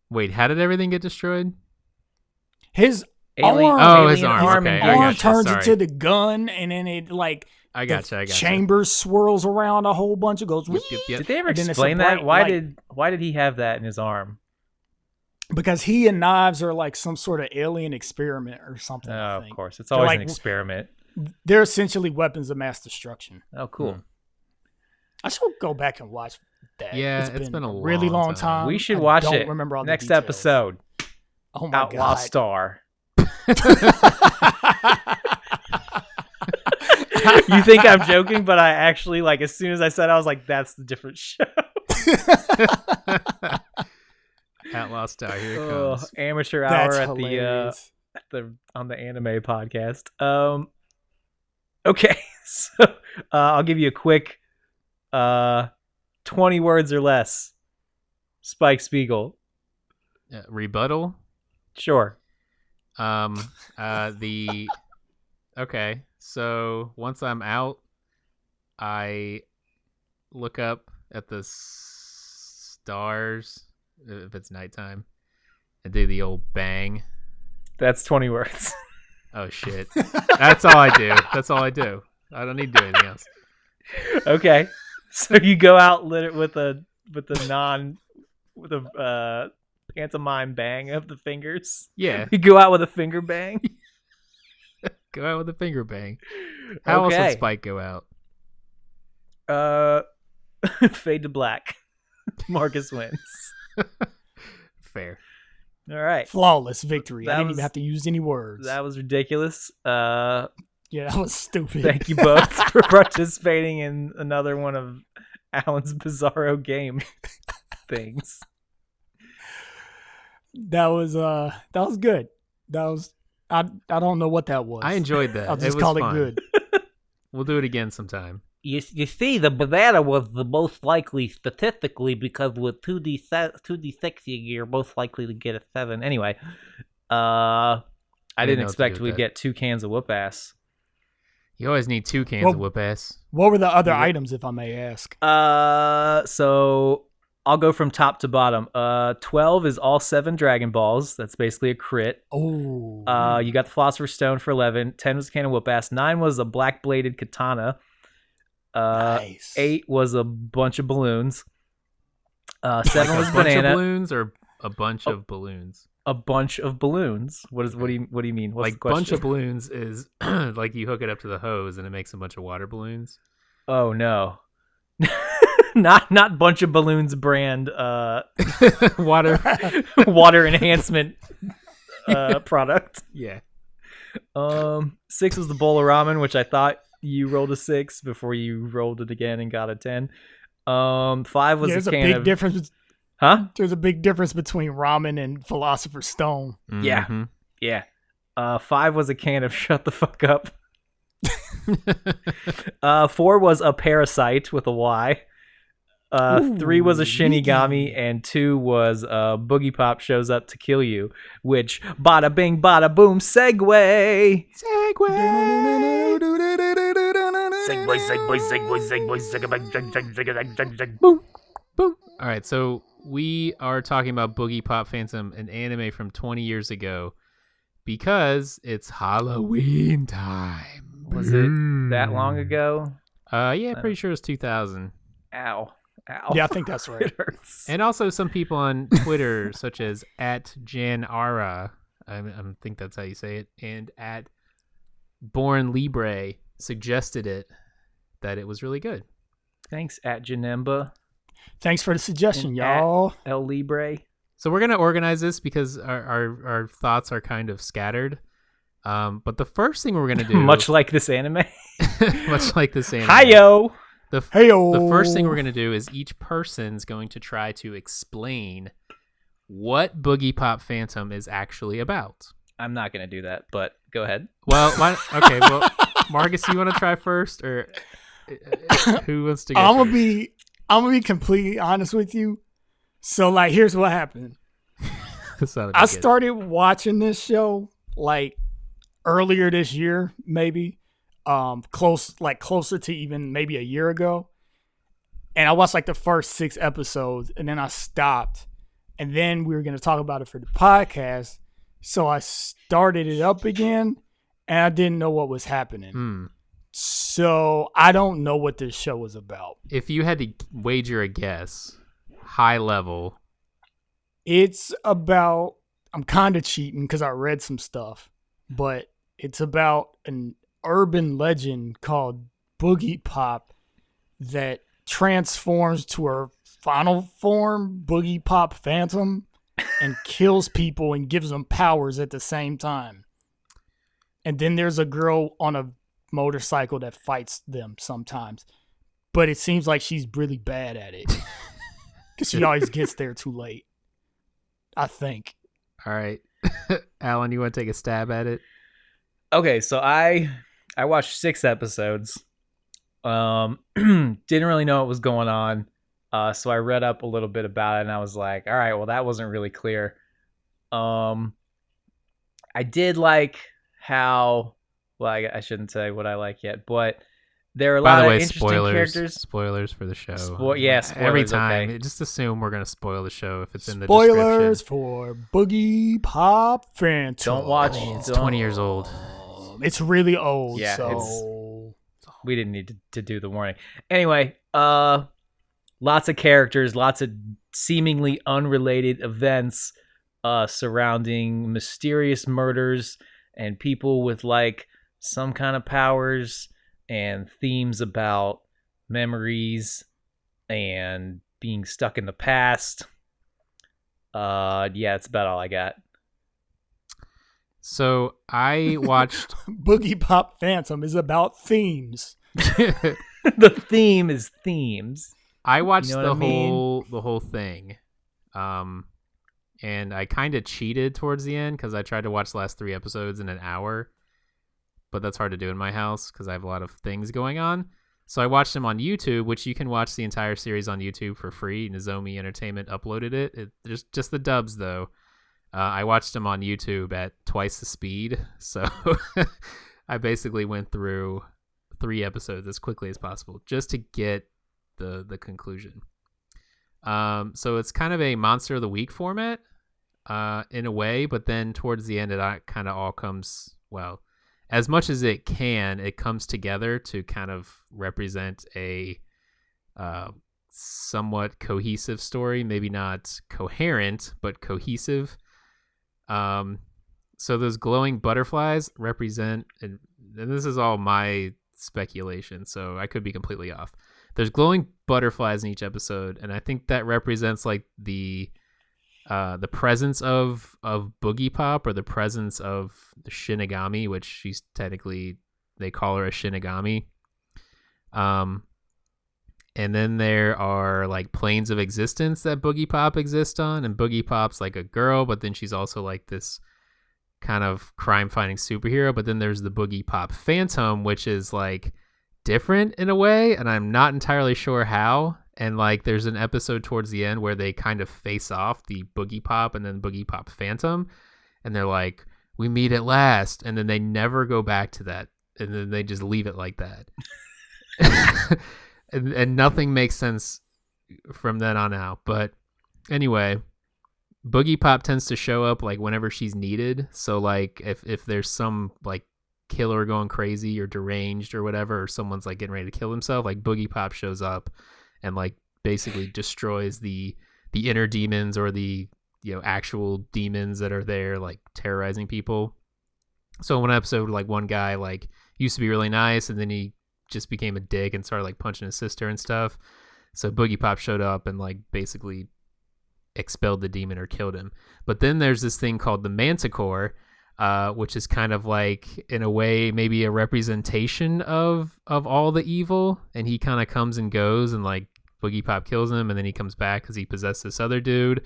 [SPEAKER 2] Wait, how did everything get destroyed?
[SPEAKER 1] His
[SPEAKER 3] Alien,
[SPEAKER 1] arm,
[SPEAKER 2] his arm. Okay, I
[SPEAKER 1] arm
[SPEAKER 2] gotcha,
[SPEAKER 1] turns
[SPEAKER 2] sorry.
[SPEAKER 1] into the gun, and then it like
[SPEAKER 2] I gotcha.
[SPEAKER 1] chamber swirls around a whole bunch. It goes.
[SPEAKER 2] Yep.
[SPEAKER 3] Did they ever
[SPEAKER 1] And then it's a
[SPEAKER 3] explain that?
[SPEAKER 1] bright light.
[SPEAKER 3] Why did he have that in his arm?
[SPEAKER 1] Because he and knives are like some sort of alien experiment or something. I
[SPEAKER 3] Oh, of
[SPEAKER 1] think.
[SPEAKER 3] course. It's
[SPEAKER 1] They're
[SPEAKER 3] always
[SPEAKER 1] like-
[SPEAKER 3] an experiment.
[SPEAKER 1] They're essentially weapons of mass destruction.
[SPEAKER 3] Oh, cool.
[SPEAKER 2] Hmm.
[SPEAKER 1] I should go back and watch that.
[SPEAKER 2] Yeah, it's been a
[SPEAKER 1] really
[SPEAKER 2] long
[SPEAKER 1] long
[SPEAKER 2] time.
[SPEAKER 1] time.
[SPEAKER 3] We should
[SPEAKER 1] I
[SPEAKER 3] watch
[SPEAKER 1] don't
[SPEAKER 3] it.
[SPEAKER 1] Remember all the
[SPEAKER 3] Next
[SPEAKER 1] details.
[SPEAKER 3] episode.
[SPEAKER 1] Oh my
[SPEAKER 3] Outlaw
[SPEAKER 1] god!
[SPEAKER 3] Star. You think I'm joking, but I actually, like, as soon as I said it, I was like, that's the different show.
[SPEAKER 2] Outlaw Star, here it comes.
[SPEAKER 3] Amateur hour
[SPEAKER 1] That's
[SPEAKER 3] at
[SPEAKER 1] hilarious.
[SPEAKER 3] on the anime podcast. Okay, so I'll give you a quick 20 words or less. Spike Spiegel.
[SPEAKER 2] Rebuttal.
[SPEAKER 3] Sure.
[SPEAKER 2] Okay, so once I'm out, I look up at the stars if it's nighttime and do the old bang.
[SPEAKER 3] That's 20 words.
[SPEAKER 2] Oh shit. That's all I do. I don't need to do anything else.
[SPEAKER 3] Okay. So you go out with a pantomime bang of the fingers.
[SPEAKER 2] Yeah,
[SPEAKER 3] You go out with a finger bang.
[SPEAKER 2] go out with a finger bang. How else would
[SPEAKER 3] Okay.
[SPEAKER 2] Spike go out?
[SPEAKER 3] Fade to black. Marcus wins.
[SPEAKER 2] Fair.
[SPEAKER 3] All right.
[SPEAKER 1] Flawless victory.
[SPEAKER 3] That
[SPEAKER 1] I didn't
[SPEAKER 3] was-
[SPEAKER 1] even have to use any words.
[SPEAKER 3] That was ridiculous.
[SPEAKER 1] Yeah, that was stupid.
[SPEAKER 3] Thank you both for participating in another one of Alan's bizarro game things.
[SPEAKER 1] That was good. That was I don't know what that was.
[SPEAKER 2] I enjoyed that.
[SPEAKER 1] I'll
[SPEAKER 2] It
[SPEAKER 1] just
[SPEAKER 2] was
[SPEAKER 1] call
[SPEAKER 2] fun.
[SPEAKER 1] it good.
[SPEAKER 2] We'll do it again sometime.
[SPEAKER 4] You see, the banana was the most likely statistically because with 2d6 you're most likely to get a 7.
[SPEAKER 3] Anyway, I didn't
[SPEAKER 2] know what to
[SPEAKER 3] expect
[SPEAKER 2] do
[SPEAKER 3] we'd
[SPEAKER 2] with
[SPEAKER 3] get 2 cans of whoop ass.
[SPEAKER 2] You always need 2 cans
[SPEAKER 1] Well-
[SPEAKER 2] of whoop ass.
[SPEAKER 1] What were the other items, if I may ask?
[SPEAKER 3] So I'll go from top to bottom. 12 is all 7 Dragon Balls. That's basically a crit.
[SPEAKER 1] Oh.
[SPEAKER 3] You got the Philosopher's Stone for 11. 10 was a can of whoop ass. 9 was a black bladed katana.
[SPEAKER 1] Nice.
[SPEAKER 3] 8 was a bunch of balloons. 7
[SPEAKER 2] Like
[SPEAKER 3] was
[SPEAKER 2] a bunch
[SPEAKER 3] banana.
[SPEAKER 2] of balloons or a bunch of balloons?
[SPEAKER 3] A bunch of balloons. What do you mean? What's the
[SPEAKER 2] Like
[SPEAKER 3] question?
[SPEAKER 2] bunch of balloons is like you hook it up to the hose and it makes a bunch of water balloons.
[SPEAKER 3] Oh no. not bunch of balloons brand
[SPEAKER 2] Water.
[SPEAKER 3] water enhancement product.
[SPEAKER 2] Yeah.
[SPEAKER 3] 6 was the bowl of ramen, which I thought you rolled a 6 before you rolled it again and got a 10. 5 was
[SPEAKER 1] There's
[SPEAKER 3] a
[SPEAKER 1] a
[SPEAKER 3] can
[SPEAKER 1] big
[SPEAKER 3] of
[SPEAKER 1] difference.
[SPEAKER 3] Huh?
[SPEAKER 1] There's a big difference between ramen and Philosopher's Stone.
[SPEAKER 3] Yeah.
[SPEAKER 2] Mhm.
[SPEAKER 3] Yeah. 5 was a can of shut the fuck up. 4 was a parasite with a Y. 3 was a
[SPEAKER 1] Ooh,
[SPEAKER 3] Shinigami, and 2 was BoogiePop shows up to kill you, which bada bing bada boom segue.
[SPEAKER 2] Boom. All right, so we are talking about BoogiePop Phantom, an anime from 20 years ago, because it's Halloween time.
[SPEAKER 3] Was it that long ago?
[SPEAKER 2] Yeah, pretty sure it's 2000.
[SPEAKER 3] Ow.
[SPEAKER 1] Yeah, I think that's right.
[SPEAKER 3] It hurts.
[SPEAKER 2] And also some people on Twitter, such as @JanAra, I think that's how you say it, and @BornLibre suggested it, that it was really good.
[SPEAKER 3] Thanks, @Janemba,
[SPEAKER 1] Thanks for the suggestion,
[SPEAKER 3] And
[SPEAKER 1] y'all.
[SPEAKER 3] El Libre.
[SPEAKER 2] So we're going to organize this because our thoughts are kind of scattered. But the first thing we're going to do...
[SPEAKER 3] Much like this anime.
[SPEAKER 2] much like this anime.
[SPEAKER 3] Hi-yo!
[SPEAKER 1] Heyo.
[SPEAKER 2] The first thing we're going to do is each person's going to try to explain what BoogiePop Phantom is actually about.
[SPEAKER 3] I'm not going to do that, but go ahead.
[SPEAKER 2] Well, okay, well, Marcus, you want to try first, or who wants to go
[SPEAKER 1] I'm
[SPEAKER 2] first?
[SPEAKER 1] gonna be completely honest with you. So, like, here's what happened. I started watching this show like earlier this year, maybe closer to even maybe a year ago, and I watched like the first 6 episodes, and then I stopped, and then we were gonna talk about it for the podcast, so I started it up again, and I didn't know what was happening. So I don't know what this show was about.
[SPEAKER 2] If you had to wager a guess, high level.
[SPEAKER 1] It's about, I'm kind of cheating because I read some stuff, but it's about an urban legend called BoogiePop that transforms to her final form, BoogiePop Phantom, and kills people and gives them powers at the same time. And then there's a girl on a motorcycle that fights them sometimes, but it seems like she's really bad at it because she always gets there too late, I think.
[SPEAKER 2] All right. Alan, you want to take a stab at it?
[SPEAKER 3] Okay, so I watched 6 episodes. Didn't really know what was going on. So I read up a little bit about it, and I was like, all right, well, that wasn't really clear. I did like how, well, I shouldn't say what I like yet, but there are a
[SPEAKER 2] By
[SPEAKER 3] lot
[SPEAKER 2] the
[SPEAKER 3] of
[SPEAKER 2] way,
[SPEAKER 3] interesting characters.
[SPEAKER 2] spoilers for the show.
[SPEAKER 3] Yeah, spoilers,
[SPEAKER 2] Every time,
[SPEAKER 3] okay.
[SPEAKER 2] just assume we're going to spoil the show if it's in the
[SPEAKER 1] Spoilers
[SPEAKER 2] description.
[SPEAKER 1] for BoogiePop Phantom.
[SPEAKER 3] Don't watch.
[SPEAKER 2] It's
[SPEAKER 3] don't-
[SPEAKER 2] 20 years old.
[SPEAKER 1] It's really old,
[SPEAKER 3] Yeah,
[SPEAKER 1] so
[SPEAKER 3] We didn't need to do the warning. Anyway, lots of characters, lots of seemingly unrelated events surrounding mysterious murders and people with like some kind of powers and themes about memories and being stuck in the past. Yeah, it's about all I got.
[SPEAKER 2] So I watched...
[SPEAKER 1] BoogiePop Phantom is about themes.
[SPEAKER 3] The theme is themes.
[SPEAKER 2] I watched
[SPEAKER 3] You know what I mean?
[SPEAKER 2] the whole thing, and I kind of cheated towards the end because I tried to watch the last 3 episodes in an hour, but that's hard to do in my house because I have a lot of things going on. So I watched them on YouTube, which you can watch the entire series on YouTube for free. Nozomi Entertainment uploaded it. Just the dubs though. I watched them on YouTube at twice the speed, so I basically went through 3 episodes as quickly as possible just to get the conclusion. So it's kind of a Monster of the Week format in a way, but then towards the end it kind of all comes, well, as much as it comes together to kind of represent a somewhat cohesive story, maybe not coherent, but cohesive. So those glowing butterflies represent, and this is all my speculation, so I could be completely off. There's glowing butterflies in each episode, and I think that represents like the presence of BoogiePop, or the presence of the Shinigami, which she's technically, they call her a Shinigami. And then there are like planes of existence that BoogiePop exists on, and BoogiePop's like a girl, but then she's also like this kind of crime-fighting superhero. But then there's the BoogiePop Phantom, which is like different in a way, and I'm not entirely sure how. And like there's an episode towards the end where they kind of face off, the BoogiePop and then BoogiePop Phantom, and they're like, we meet at last, and then they never go back to that, and then they just leave it like that. And nothing makes sense from then on out. But anyway, BoogiePop tends to show up like whenever she's needed. So like if there's some like killer going crazy or deranged or whatever, or someone's like getting ready to kill himself, like BoogiePop shows up and like basically destroys the inner demons, or the, you know, actual demons that are there like terrorizing people. So in one episode, like one guy like used to be really nice, and then he just became a dick and started like punching his sister and stuff. So BoogiePop showed up and like basically expelled the demon or killed him. But then there's this thing called the Manticore, which is kind of like, in a way, maybe a representation of all the evil. And he kind of comes and goes, and like BoogiePop kills him, and then he comes back because he possessed this other dude.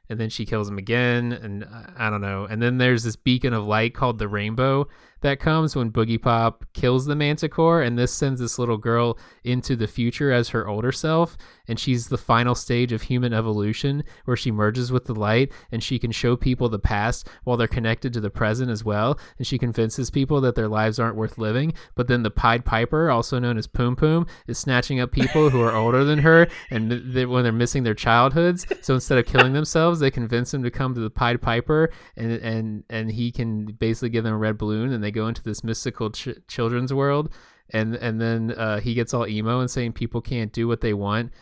[SPEAKER 2] And then she kills him again, and I don't know. And then there's this beacon of light called the Rainbow that comes when BoogiePop kills the Manticore, and this sends this little girl into the future as her older self, and she's the final stage of human evolution, where she merges with the light, and she can show people the past while they're connected to the present as well, and she convinces people that their lives aren't worth living. But then the Pied Piper, also known as Poom Poom, is snatching up people who are older than her, and when they're missing their childhoods, so instead of killing themselves, they convince him to come to the Pied Piper, and he can basically give them a red balloon, and they go into this mystical children's world, and then he gets all emo and saying people can't do what they want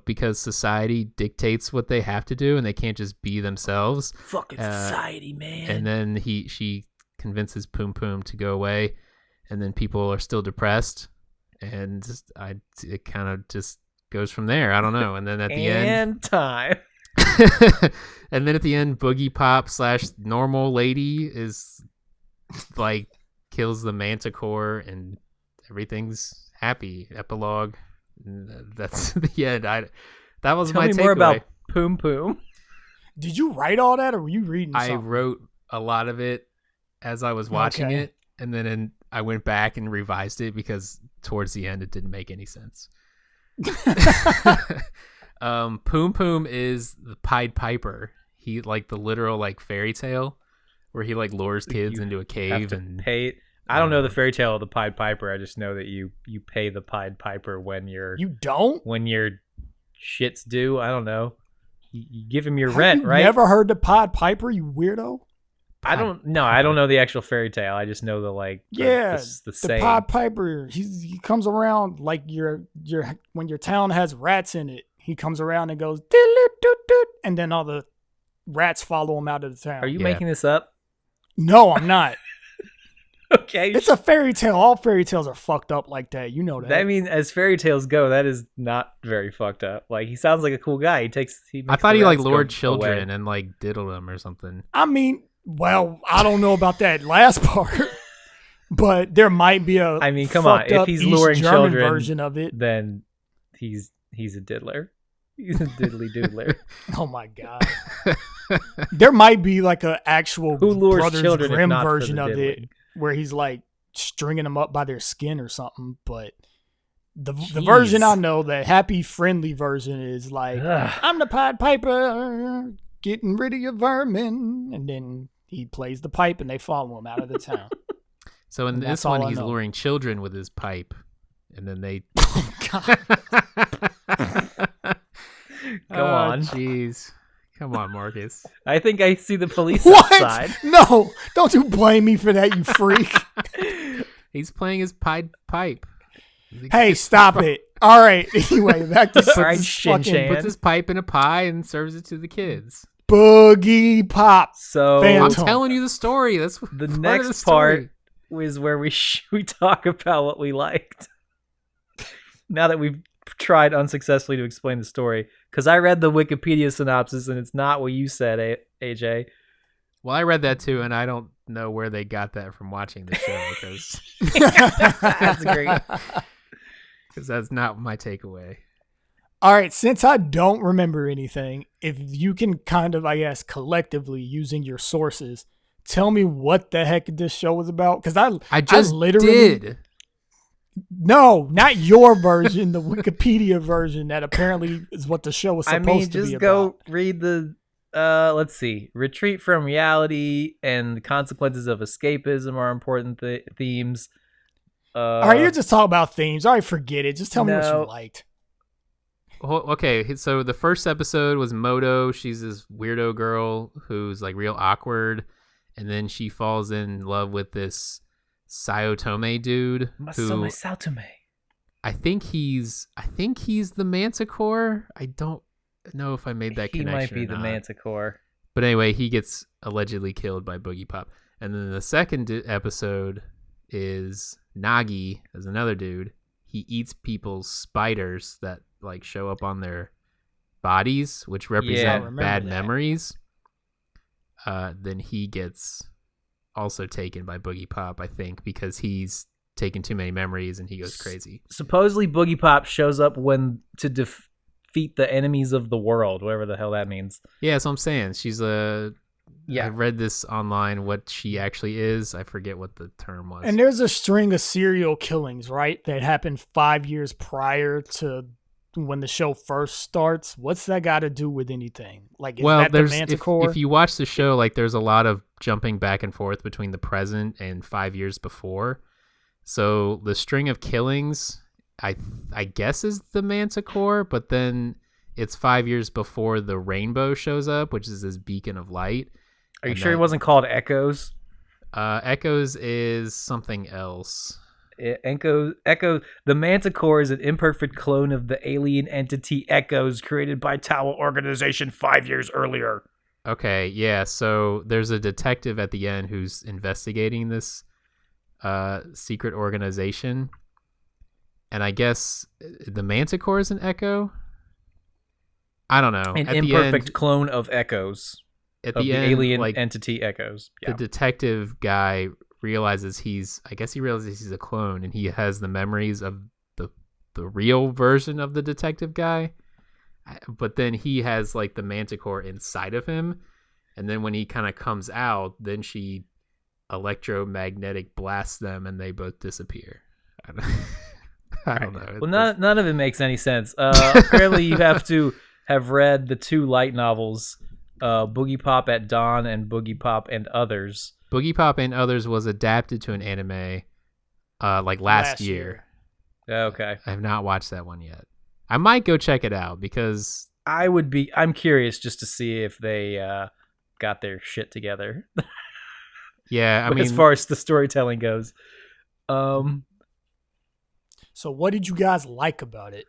[SPEAKER 2] because society dictates what they have to do, and they can't just be themselves.
[SPEAKER 3] Fucking society, man.
[SPEAKER 2] And then she convinces Poom Poom to go away, and then people are still depressed, and it kind of just goes from there. I don't know. And then at the end,
[SPEAKER 3] and time.
[SPEAKER 2] And then at the end, BoogiePop / normal lady is like kills the Manticore, and everything's happy. Epilogue. And that's the end. That was
[SPEAKER 3] Tell
[SPEAKER 2] my
[SPEAKER 3] me
[SPEAKER 2] takeaway.
[SPEAKER 3] more about Poom Poom.
[SPEAKER 1] Did you write all that, or were you reading something?
[SPEAKER 2] I wrote a lot of it as I was watching it, and then I went back and revised it because towards the end it didn't make any sense. Poom Poom is the Pied Piper. He like the literal like fairy tale where he like lures kids into a cave and
[SPEAKER 3] pay. I don't know the fairy tale of the Pied Piper. I just know that you pay the Pied Piper when your shit's due. I don't know. You give him your rent, right?
[SPEAKER 1] Never heard the Pied Piper, you weirdo.
[SPEAKER 3] I don't know the actual fairy tale. I just know the like. The
[SPEAKER 1] Pied Piper. He comes around like when your town has rats in it. He comes around and goes doot, and then all the rats follow him out of the town.
[SPEAKER 3] Are you making this up?
[SPEAKER 1] No, I'm not.
[SPEAKER 3] Okay,
[SPEAKER 1] it's a fairy tale. All fairy tales are fucked up like that. You know that.
[SPEAKER 3] I mean, as fairy tales go, that is not very fucked up. Like, he sounds like a cool guy.
[SPEAKER 2] I thought he like lured children and like diddled them or something.
[SPEAKER 1] I mean, well, I don't know about that last part, but there might be a.
[SPEAKER 3] I mean, come on. If he's luring
[SPEAKER 1] German
[SPEAKER 3] children,
[SPEAKER 1] version of it,
[SPEAKER 3] then he's a diddler. He's a diddly doodler.
[SPEAKER 1] Oh my god. There might be like an actual Brothers Grimm version of it where he's like stringing them up by their skin or something. But the version I know, the happy, friendly version, is like, I'm the Pied Piper, getting rid of your vermin. And then he plays the pipe and they follow him out of the town.
[SPEAKER 2] So in
[SPEAKER 1] And
[SPEAKER 2] this
[SPEAKER 1] that's all
[SPEAKER 2] one,
[SPEAKER 1] I
[SPEAKER 2] he's
[SPEAKER 1] know.
[SPEAKER 2] luring children with his pipe, and then they.
[SPEAKER 1] Oh, God.
[SPEAKER 3] Go on.
[SPEAKER 2] Jeez, come on, Marcus.
[SPEAKER 3] I think I see the police
[SPEAKER 1] What?
[SPEAKER 3] outside.
[SPEAKER 1] No, don't you blame me for that, you freak.
[SPEAKER 2] He's playing his pipe.
[SPEAKER 1] Hey, stop it. All right. Anyway, back to
[SPEAKER 3] All right,
[SPEAKER 1] this
[SPEAKER 3] Shin
[SPEAKER 1] fucking
[SPEAKER 3] Chan.
[SPEAKER 2] Puts his pipe in a pie and serves it to the kids.
[SPEAKER 1] BoogiePop.
[SPEAKER 3] So
[SPEAKER 1] Phantom.
[SPEAKER 2] I'm telling you the story. That's
[SPEAKER 3] the
[SPEAKER 2] part of
[SPEAKER 3] next
[SPEAKER 2] the story.
[SPEAKER 3] part is where we talk about what we liked. Now that we've tried unsuccessfully to explain the story, because I read the Wikipedia synopsis and it's not what you said, AJ.
[SPEAKER 2] Well, I read that too, and I don't know where they got that from watching the show because
[SPEAKER 3] That's great.
[SPEAKER 2] that's not my takeaway.
[SPEAKER 1] All right, since I don't remember anything, if you can kind of, I guess, collectively using your sources, tell me what the heck this show was about. Because
[SPEAKER 2] I just
[SPEAKER 1] literally
[SPEAKER 2] did.
[SPEAKER 1] No, not your version, the Wikipedia version that apparently is what the show was supposed to be
[SPEAKER 3] just
[SPEAKER 1] about.
[SPEAKER 3] go read the let's see. Retreat from reality and the consequences of escapism are important themes.
[SPEAKER 1] All right, you're just talking about themes. All right, forget it. Just tell me what
[SPEAKER 3] no.
[SPEAKER 1] you liked.
[SPEAKER 2] Okay, so the first episode was Moto. She's this weirdo girl who's like real awkward, and then she falls in love with this Sayotome dude who
[SPEAKER 3] Sayotome.
[SPEAKER 2] I think he's the Manticore. I don't know if I made that
[SPEAKER 3] He
[SPEAKER 2] connection.
[SPEAKER 3] might be
[SPEAKER 2] or
[SPEAKER 3] the
[SPEAKER 2] not.
[SPEAKER 3] Manticore.
[SPEAKER 2] But anyway, he gets allegedly killed by BoogiePop. And then the second episode is Nagi as another dude. He eats people's spiders that like show up on their bodies, which
[SPEAKER 1] I
[SPEAKER 2] represent
[SPEAKER 1] remember
[SPEAKER 2] bad
[SPEAKER 1] that.
[SPEAKER 2] memories. Then he gets also taken by BoogiePop, I think, because he's taken too many memories and he goes crazy.
[SPEAKER 3] Supposedly BoogiePop shows up when to defeat the enemies of the world, whatever the hell that means.
[SPEAKER 2] Yeah, that's what I'm saying. She's a...
[SPEAKER 3] Yeah.
[SPEAKER 2] I read this online, what she actually is. I forget what the term was.
[SPEAKER 1] And there's a string of serial killings, right, that happened 5 years prior to when the show first starts. What's that got to do with anything? Like, is that the
[SPEAKER 2] there's
[SPEAKER 1] Manticore?
[SPEAKER 2] if you watch the show, like there's a lot of jumping back and forth between the present and 5 years before. So the string of killings, I guess, is the Manticore, but then it's 5 years before the rainbow shows up, which is this beacon of light.
[SPEAKER 3] Are you
[SPEAKER 2] And
[SPEAKER 3] sure
[SPEAKER 2] that-
[SPEAKER 3] it wasn't called Echoes?
[SPEAKER 2] Echoes is something else.
[SPEAKER 3] Echo. The Manticore is an imperfect clone of the alien entity Echoes created by Tower Organization 5 years earlier.
[SPEAKER 2] Okay, yeah. So there's a detective at the end who's investigating this secret organization, and I guess the Manticore is an Echo. I don't know.
[SPEAKER 3] An
[SPEAKER 2] At
[SPEAKER 3] imperfect
[SPEAKER 2] the end,
[SPEAKER 3] clone of Echoes.
[SPEAKER 2] at
[SPEAKER 3] Of
[SPEAKER 2] the
[SPEAKER 3] the
[SPEAKER 2] end,
[SPEAKER 3] alien
[SPEAKER 2] like
[SPEAKER 3] entity Echoes.
[SPEAKER 2] the detective guy realizes he's a clone, and he has the memories of the real version of the detective guy, but then he has like the Manticore inside of him, and then when he kind of comes out, then she electromagnetic blasts them and they both disappear. I don't know.
[SPEAKER 3] Well, none of it makes any sense. Apparently, you have to have read the two light novels, BoogiePop at Dawn and BoogiePop and Others.
[SPEAKER 2] BoogiePop and Others was adapted to an anime like last year.
[SPEAKER 3] Okay.
[SPEAKER 2] I have not watched that one yet. I might go check it out because
[SPEAKER 3] I'm curious just to see if they got their shit together.
[SPEAKER 2] yeah, I mean,
[SPEAKER 3] as far as the storytelling goes.
[SPEAKER 1] So what did you guys like about it?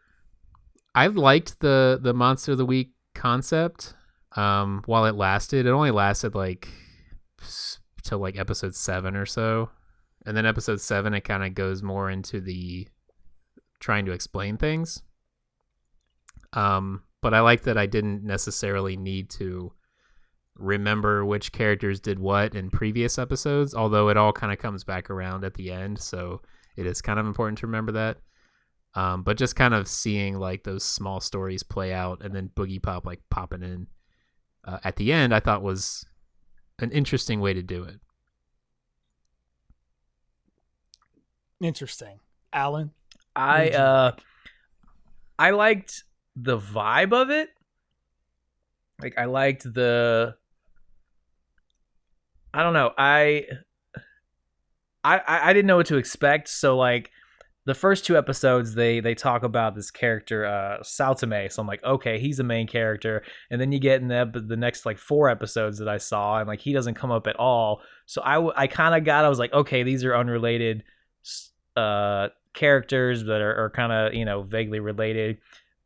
[SPEAKER 2] I liked the Monster of the Week concept while it lasted. It only lasted like till like episode 7 or so. And then episode 7, it kind of goes more into the trying to explain things. But I like that I didn't necessarily need to remember which characters did what in previous episodes, although it all kind of comes back around at the end. So it is kind of important to remember that. But just kind of seeing like those small stories play out and then BoogiePop like popping in at the end, I thought was an interesting way to do it.
[SPEAKER 1] Interesting. Alan?
[SPEAKER 3] I liked the vibe of it. Like I liked I don't know. I didn't know what to expect. So like the first 2 episodes, they talk about this character, Saltame. So I'm like, okay, he's a main character. And then you get in the next like 4 episodes that I saw, and like he doesn't come up at all. So I kind of I was like, okay, these are unrelated characters that are kind of vaguely related,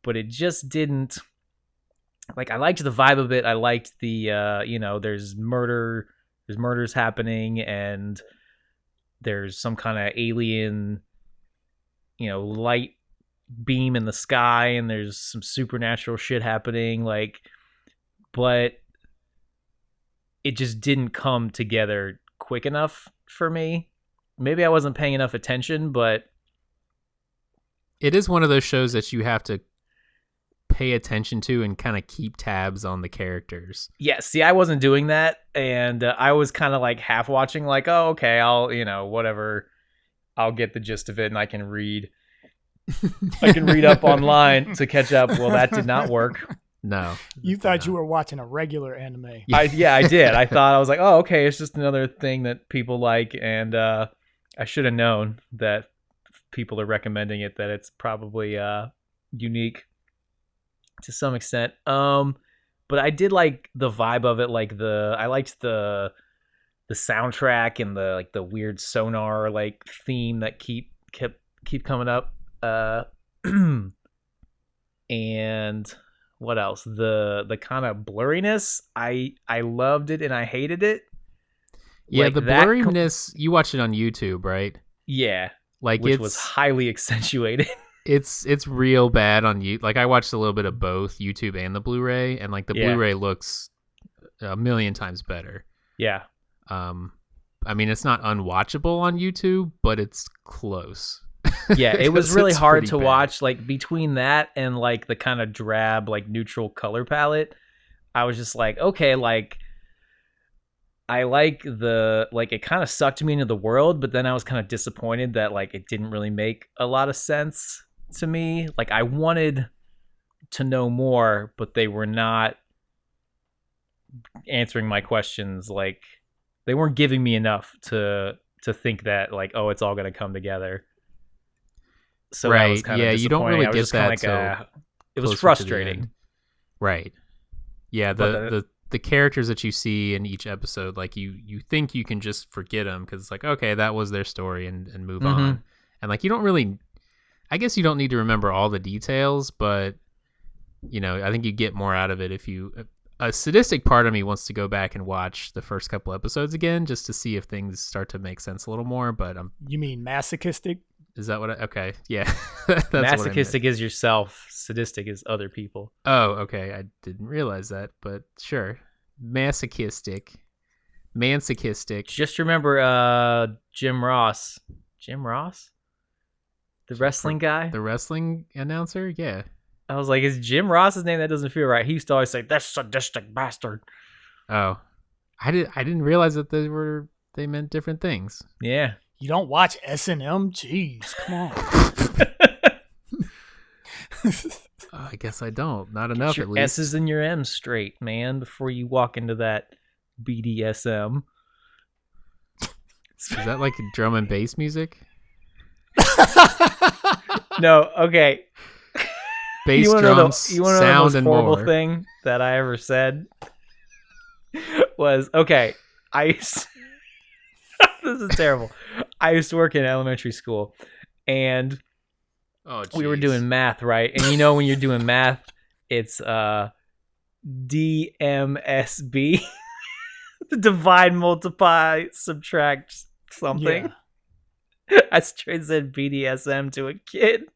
[SPEAKER 3] but it just didn't. Like I liked the vibe of it. I liked the there's murders happening, and there's some kind of alien light beam in the sky, and there's some supernatural shit happening, like, but it just didn't come together quick enough for me. Maybe I wasn't paying enough attention, but
[SPEAKER 2] it is one of those shows that you have to pay attention to and kind of keep tabs on the characters.
[SPEAKER 3] Yeah, see, I wasn't doing that, and I was kind of like half watching, like, oh, okay, I'll, whatever, I'll get the gist of it, and I can read up online to catch up. Well, that did not work.
[SPEAKER 2] No.
[SPEAKER 1] You thought you were watching a regular anime.
[SPEAKER 3] I did. I thought, I was like, oh, okay, it's just another thing that people like, and I should have known that people are recommending it, that it's probably unique to some extent. But I did like the vibe of it. Like I liked the soundtrack and the weird sonar like theme that keep coming up. And what else? The kind of blurriness. I loved it and I hated it.
[SPEAKER 2] Yeah,
[SPEAKER 3] like
[SPEAKER 2] the blurriness. You watched it on YouTube, right?
[SPEAKER 3] Yeah,
[SPEAKER 2] like
[SPEAKER 3] which was highly accentuated.
[SPEAKER 2] It's real bad on you. Like I watched a little bit of both YouTube and the Blu-ray, and like the Blu-ray looks a million times better.
[SPEAKER 3] Yeah.
[SPEAKER 2] I mean, it's not unwatchable on YouTube, but it's close.
[SPEAKER 3] Yeah, it was really hard to watch. Like between that and like the kind of drab, like neutral color palette, I was just like, okay, like I like it kind of sucked me into the world, but then I was kind of disappointed that like it didn't really make a lot of sense to me. Like I wanted to know more, but they were not answering my questions. Like they weren't giving me enough to think that like, oh, it's all going to come together. So
[SPEAKER 2] right.
[SPEAKER 3] that was kind of
[SPEAKER 2] you don't really get that.
[SPEAKER 3] Like, it was frustrating.
[SPEAKER 2] Right. Yeah. The characters that you see in each episode, like you think you can just forget them because it's like, okay, that was their story and move on. And like, you don't really, I guess you don't need to remember all the details, but I think you get more out of it if a sadistic part of me wants to go back and watch the first couple episodes again, just to see if things start to make sense a little more. But
[SPEAKER 1] you mean masochistic?
[SPEAKER 2] Is that what okay. Yeah.
[SPEAKER 3] That's masochistic is yourself. Sadistic is other people.
[SPEAKER 2] Oh, okay. I didn't realize that, but sure. Masochistic.
[SPEAKER 3] Just remember Jim Ross. Jim Ross? The wrestling guy?
[SPEAKER 2] The wrestling announcer? Yeah.
[SPEAKER 3] I was like, is Jim Ross's name? That doesn't feel right. He used to always say, "That's sadistic bastard."
[SPEAKER 2] Oh. I didn't realize that they meant different things.
[SPEAKER 3] Yeah.
[SPEAKER 1] You don't watch S&M? Jeez, come on.
[SPEAKER 2] I guess I don't. Not enough,
[SPEAKER 3] Get
[SPEAKER 2] at
[SPEAKER 3] your
[SPEAKER 2] least.
[SPEAKER 3] S's and your M's straight, man, before you walk into that BDSM.
[SPEAKER 2] Is that like drum and bass music?
[SPEAKER 3] No, okay.
[SPEAKER 2] Bass drums, sound, and more.
[SPEAKER 3] The horrible thing that I ever said was, okay, this is terrible. I used to work in elementary school, and we were doing math, right? And when you're doing math, it's DMSB, divide, multiply, subtract something. Yeah. I straight said BDSM to a kid.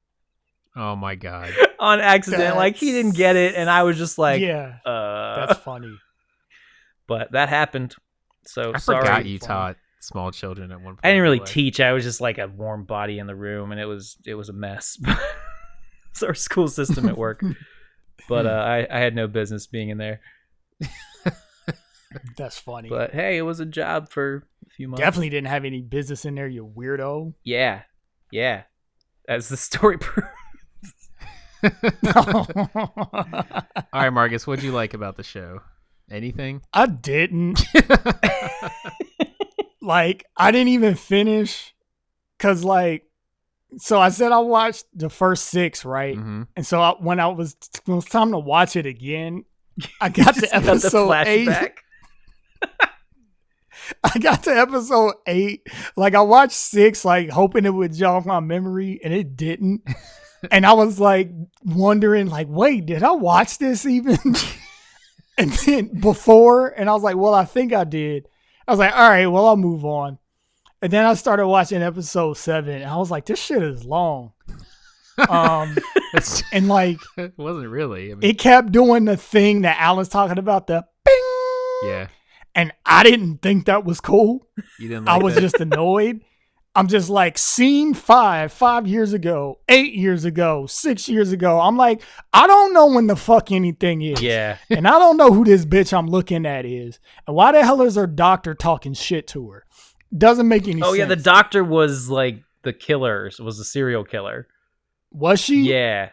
[SPEAKER 2] Oh my god!
[SPEAKER 3] On accident, like he didn't get it, and I was just like,
[SPEAKER 1] "Yeah, that's funny."
[SPEAKER 3] But that happened. So
[SPEAKER 2] I forgot you taught small children at one point.
[SPEAKER 3] I didn't really teach. I was just like a warm body in the room, and it was a mess. It's our school system at work. But I had no business being in there.
[SPEAKER 1] That's funny.
[SPEAKER 3] But hey, it was a job for a few months.
[SPEAKER 1] Definitely didn't have any business in there, you weirdo.
[SPEAKER 3] Yeah. As the story proves.
[SPEAKER 2] All right, Marcus, what'd you like about the show? Anything?
[SPEAKER 1] I didn't. like I didn't even finish because like so I said I watched the first 6, right?
[SPEAKER 2] Mm-hmm.
[SPEAKER 1] And so when it was time to watch it again, I got to
[SPEAKER 3] Just got the
[SPEAKER 1] episode 8.
[SPEAKER 3] flashback.
[SPEAKER 1] I got to episode 8. Like I watched 6, like hoping it would jog my memory, and it didn't. And I was like wondering, like, wait, did I watch this even? And then before, and I was like, well, I think I did. I was like, all right, well, I'll move on. And then I started watching episode 7, and I was like, this shit is long. And like,
[SPEAKER 2] It wasn't really. I mean,
[SPEAKER 1] it kept doing the thing that Alan's talking about, the bing.
[SPEAKER 2] yeah,
[SPEAKER 1] And I didn't think that was cool.
[SPEAKER 2] you didn't.
[SPEAKER 1] I
[SPEAKER 2] Like
[SPEAKER 1] was
[SPEAKER 2] that?
[SPEAKER 1] just annoyed. I'm just like, scene 5 years ago, 8 years ago, 6 years ago. I'm like, I don't know when the fuck anything is.
[SPEAKER 3] Yeah.
[SPEAKER 1] And I don't know who this bitch I'm looking at is. And why the hell is her doctor talking shit to her? Doesn't make any sense.
[SPEAKER 3] Oh yeah, the doctor was like the killer, was a serial killer.
[SPEAKER 1] Was she?
[SPEAKER 3] Yeah.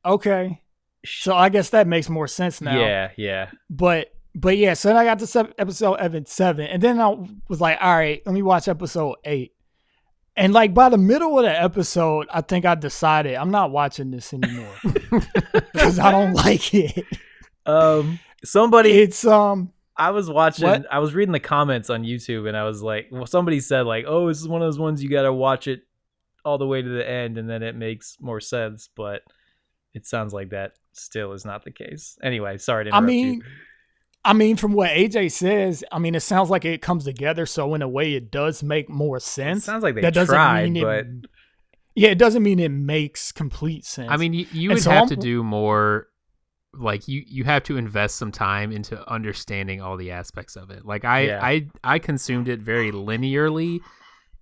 [SPEAKER 1] Okay. So I guess that makes more sense now.
[SPEAKER 3] Yeah.
[SPEAKER 1] But yeah, so then I got to episode 7, and then I was like, all right, let me watch episode 8. And like by the middle of the episode, I think I decided I'm not watching this anymore because I don't like it.
[SPEAKER 3] Somebody
[SPEAKER 1] It's
[SPEAKER 3] I was watching
[SPEAKER 1] What?
[SPEAKER 3] I was reading the comments on YouTube, and I was like, well, somebody said like, oh, this is one of those ones you got to watch it all the way to the end and then it makes more sense, but it sounds like that still is not the case. Anyway, sorry to interrupt you.
[SPEAKER 1] I mean, from what AJ says, I mean, it sounds like it comes together. So in a way, it does make more sense.
[SPEAKER 3] It sounds like they
[SPEAKER 1] that doesn't
[SPEAKER 3] tried,
[SPEAKER 1] mean
[SPEAKER 3] but
[SPEAKER 1] yeah, it doesn't mean it makes complete sense.
[SPEAKER 2] I mean, you
[SPEAKER 1] And
[SPEAKER 2] would
[SPEAKER 1] so
[SPEAKER 2] have
[SPEAKER 1] I'm-
[SPEAKER 2] to do more. Like you have to invest some time into understanding all the aspects of it. Like I consumed it very linearly,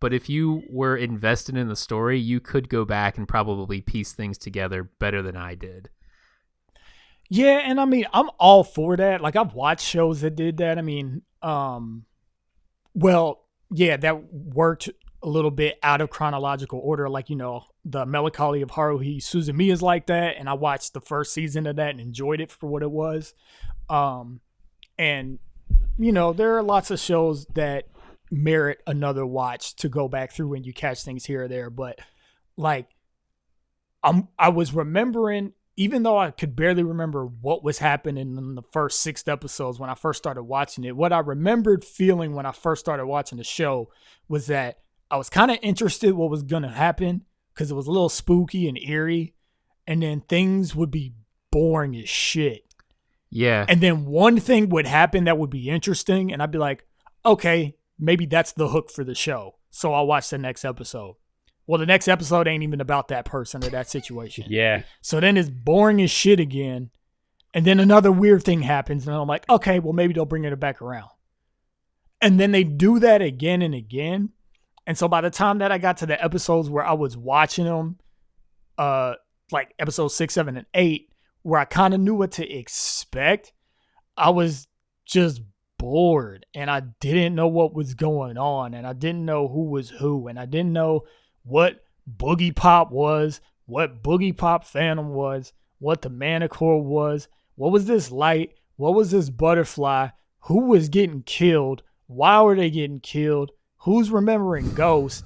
[SPEAKER 2] but if you were invested in the story, you could go back and probably piece things together better than I did.
[SPEAKER 1] Yeah, and I mean, I'm all for that. Like I've watched shows that did that. I mean, well, yeah, that worked a little bit out of chronological order. Like, you know, the Melancholy of Haruhi Suzumiya is like that, and I watched the first season of that and enjoyed it for what it was. And you know, there are lots of shows that merit another watch to go back through and you catch things here or there. But like, I was remembering, even though I could barely remember what was happening in the first 6 episodes when I first started watching it, what I remembered feeling when I first started watching the show was that I was kind of interested what was going to happen because it was a little spooky and eerie, and then things would be boring as shit.
[SPEAKER 2] Yeah.
[SPEAKER 1] And then one thing would happen that would be interesting, and I'd be like, okay, maybe that's the hook for the show. So I'll watch the next episode. Well, the next episode ain't even about that person or that situation.
[SPEAKER 3] yeah.
[SPEAKER 1] So then it's boring as shit again. And then another weird thing happens, and I'm like, okay, well, maybe they'll bring it back around. And then they do that again and again. And so by the time that I got to the episodes where I was watching them, like episode 6, 7, and 8, where I kind of knew what to expect, I was just bored. And I didn't know what was going on. And I didn't know who was who. And I didn't know what BoogiePop was, what BoogiePop Phantom was, what the Manicore was, what was this light, what was this butterfly, who was getting killed, why were they getting killed, who's remembering ghosts,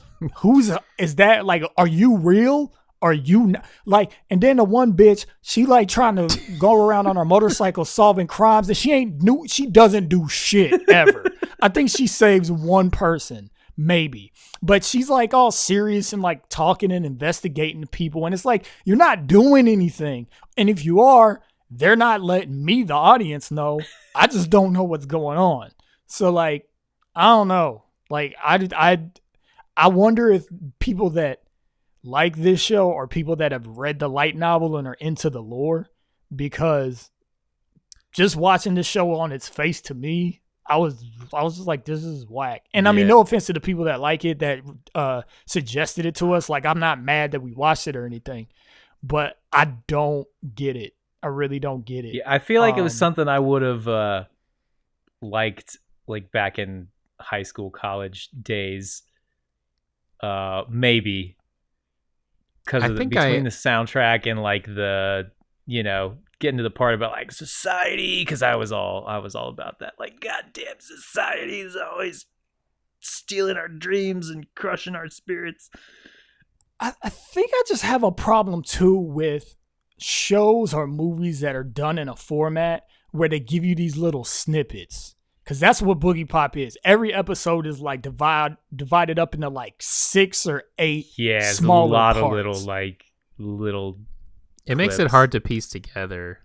[SPEAKER 1] is that, like, are you real? Are you not? Like, and then the one bitch, she like trying to go around on her motorcycle solving crimes, and she doesn't do shit ever. I think she saves one person, maybe. But she's like all serious and like talking and investigating people. And it's like, you're not doing anything. And if you are, they're not letting me, the audience, know. I just don't know what's going on. So like, I don't know. Like I wonder if people that like this show are people that have read the light novel and are into the lore, because just watching this show on its face, to me, I was just like, this is whack. And I mean, no offense to the people that like it, that suggested it to us. Like, I'm not mad that we watched it or anything, but I don't get it. I really don't get it.
[SPEAKER 3] Yeah, I feel like it was something I would have liked, like back in high school, college days. Maybe because between the soundtrack and like the, you know, getting to the part about like society, because I was all about that. Like, goddamn, society is always stealing our dreams and crushing our spirits.
[SPEAKER 1] I think I just have a problem too with shows or movies that are done in a format where they give you these little snippets. Because that's what BoogiePop is. Every episode is like divided up into like 6 or 8 smaller
[SPEAKER 3] a lot
[SPEAKER 1] parts.
[SPEAKER 3] of little
[SPEAKER 2] It makes it
[SPEAKER 3] clips.
[SPEAKER 2] hard to piece together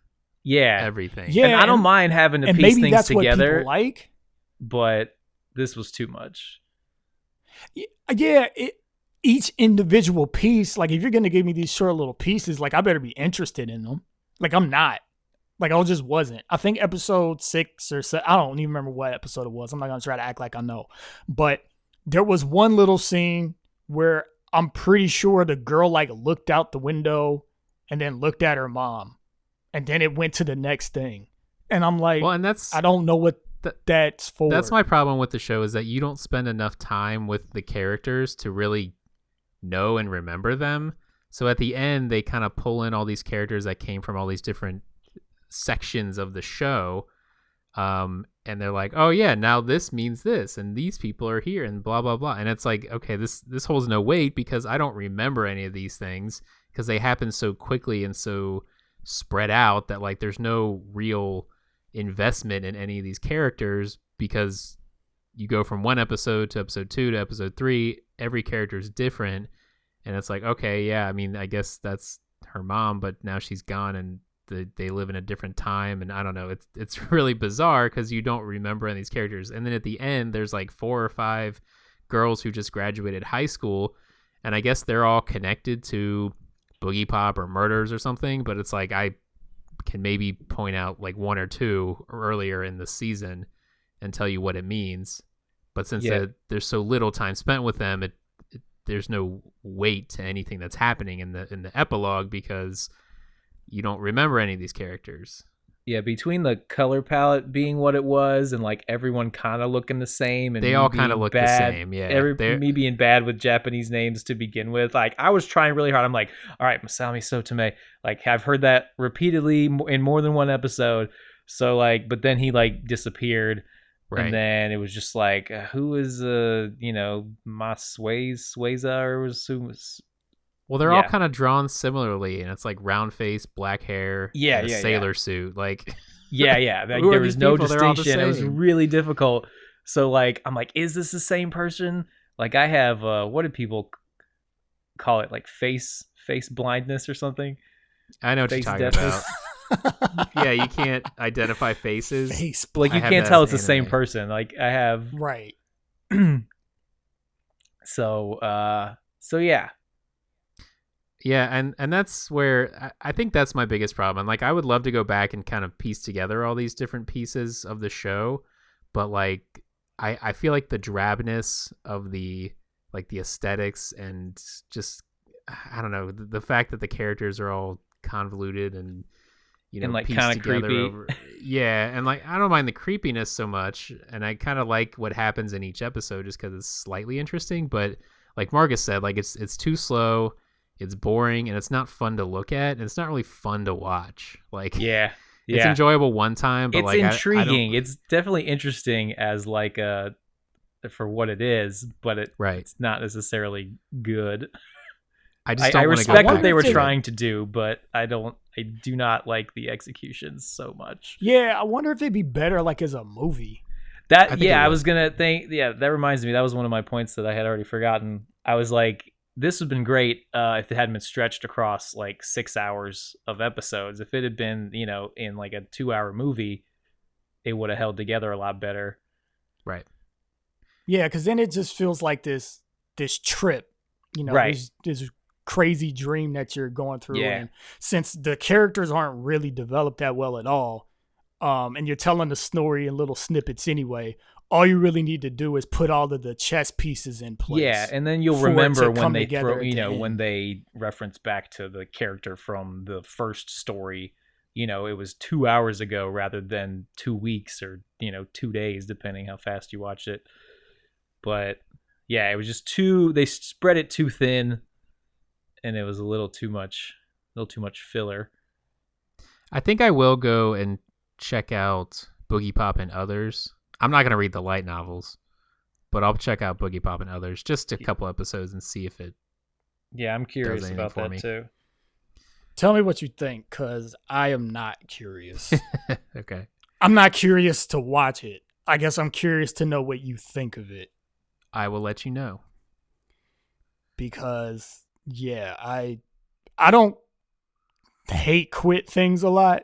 [SPEAKER 2] everything.
[SPEAKER 1] Yeah,
[SPEAKER 3] and I don't mind having to
[SPEAKER 1] and
[SPEAKER 3] piece
[SPEAKER 1] maybe
[SPEAKER 3] things
[SPEAKER 1] that's what
[SPEAKER 3] together,
[SPEAKER 1] people like.
[SPEAKER 3] but this was too much.
[SPEAKER 1] Yeah, each individual piece, like if you're gonna give me these short little pieces, like I better be interested in them. Like I'm not. Like I just wasn't. I think episode 6 or 7, I don't even remember what episode it was. I'm not gonna try to act like I know. But there was one little scene where I'm pretty sure the girl like looked out the window and then looked at her mom. And then it went to the next thing. And I'm like,
[SPEAKER 2] Well, and that's
[SPEAKER 1] I don't know what that's for.
[SPEAKER 2] That's my problem with the show, is that you don't spend enough time with the characters to really know and remember them. So at the end, they kind of pull in all these characters that came from all these different sections of the show. And they're like, oh yeah, now this means this, and these people are here, and blah, blah, blah. And it's like, okay, this holds no weight because I don't remember any of these things because they happen so quickly and so spread out that like there's no real investment in any of these characters, because you go from one episode to episode 2 to episode 3, every character is different, and it's like, okay, yeah, I mean, I guess that's her mom, but now she's gone and they live in a different time, and I don't know, it's really bizarre because you don't remember any of these characters. And then at the end there's like 4 or 5 girls who just graduated high school, and I guess they're all connected to BoogiePop or murders or something, but it's like I can maybe point out like 1 or 2 earlier in the season and tell you what it means. But since there's so little time spent with them, there's no weight to anything that's happening in the epilogue because you don't remember any of these characters.
[SPEAKER 3] Yeah, between the color palette being what it was and like everyone kind of looking the same, and
[SPEAKER 2] they all kind of look the same. Yeah,
[SPEAKER 3] me being bad with Japanese names to begin with, like I was trying really hard. I'm like, all right, Masami Sotome, like I've heard that repeatedly in more than one episode. So like, but then he like disappeared,
[SPEAKER 2] right?
[SPEAKER 3] And then it was just like, who is Masweza or was.
[SPEAKER 2] Well, they're all kind of drawn similarly, and it's like round face, black hair, and a sailor suit. Like,
[SPEAKER 3] like, there was no distinction. It was really difficult. So, like, I'm like, is this the same person? Like, I have what did people call it? Like face blindness or something?
[SPEAKER 2] I know what you're talking about. Yeah, you can't identify faces.
[SPEAKER 3] Like, you can't tell it's the same person. Like, I have
[SPEAKER 1] right.
[SPEAKER 3] So yeah.
[SPEAKER 2] Yeah, and that's where I think that's my biggest problem. Like, I would love to go back and kind of piece together all these different pieces of the show, but like I feel like the drabness of the aesthetics and just, I don't know, the fact that the characters are all convoluted and
[SPEAKER 3] and like
[SPEAKER 2] kind of
[SPEAKER 3] creepy.
[SPEAKER 2] Yeah, and like I don't mind the creepiness so much, and I kind of like what happens in each episode just because it's slightly interesting. But like Marcus said, like it's too slow. It's boring, and it's not fun to look at, and it's not really fun to watch. Like, it's enjoyable one time, but
[SPEAKER 3] it's
[SPEAKER 2] like
[SPEAKER 3] intriguing. It's definitely interesting as like for what it is, but it's not necessarily good.
[SPEAKER 2] I just
[SPEAKER 3] I respect what they were trying to do, but I do not like the executions so much.
[SPEAKER 1] Yeah, I wonder if they'd be better like as a movie.
[SPEAKER 3] I was gonna think. Yeah, that reminds me. That was one of my points that I had already forgotten. I was like, this would have been great if it hadn't been stretched across like 6 hours of episodes. If it had been, in like a 2-hour movie, it would have held together a lot better.
[SPEAKER 2] Right.
[SPEAKER 1] Yeah, because then it just feels like this trip,
[SPEAKER 3] right.
[SPEAKER 1] this crazy dream that you're going through.
[SPEAKER 3] Yeah.
[SPEAKER 1] And since the characters aren't really developed that well at all, and you're telling the story in little snippets anyway, all you really need to do is put all of the chess pieces in place.
[SPEAKER 3] Yeah, and then you'll remember when they when they reference back to the character from the first story, it was 2 hours ago rather than 2 weeks or 2 days, depending how fast you watch it. But yeah, it was just they spread it too thin, and it was a little too much filler.
[SPEAKER 2] I think I will go and check out BoogiePop and Others. I'm not going to read the light novels, but I'll check out BoogiePop and Others, just a couple episodes, and see if it.
[SPEAKER 3] Yeah, I'm curious
[SPEAKER 2] anything
[SPEAKER 3] about
[SPEAKER 2] for
[SPEAKER 3] that
[SPEAKER 2] me.
[SPEAKER 3] too.
[SPEAKER 1] Tell me what you think, because I am not curious.
[SPEAKER 2] Okay.
[SPEAKER 1] I'm not curious to watch it. I guess I'm curious to know what you think of it.
[SPEAKER 2] I will let you know.
[SPEAKER 1] Because, yeah, I don't hate quit things a lot.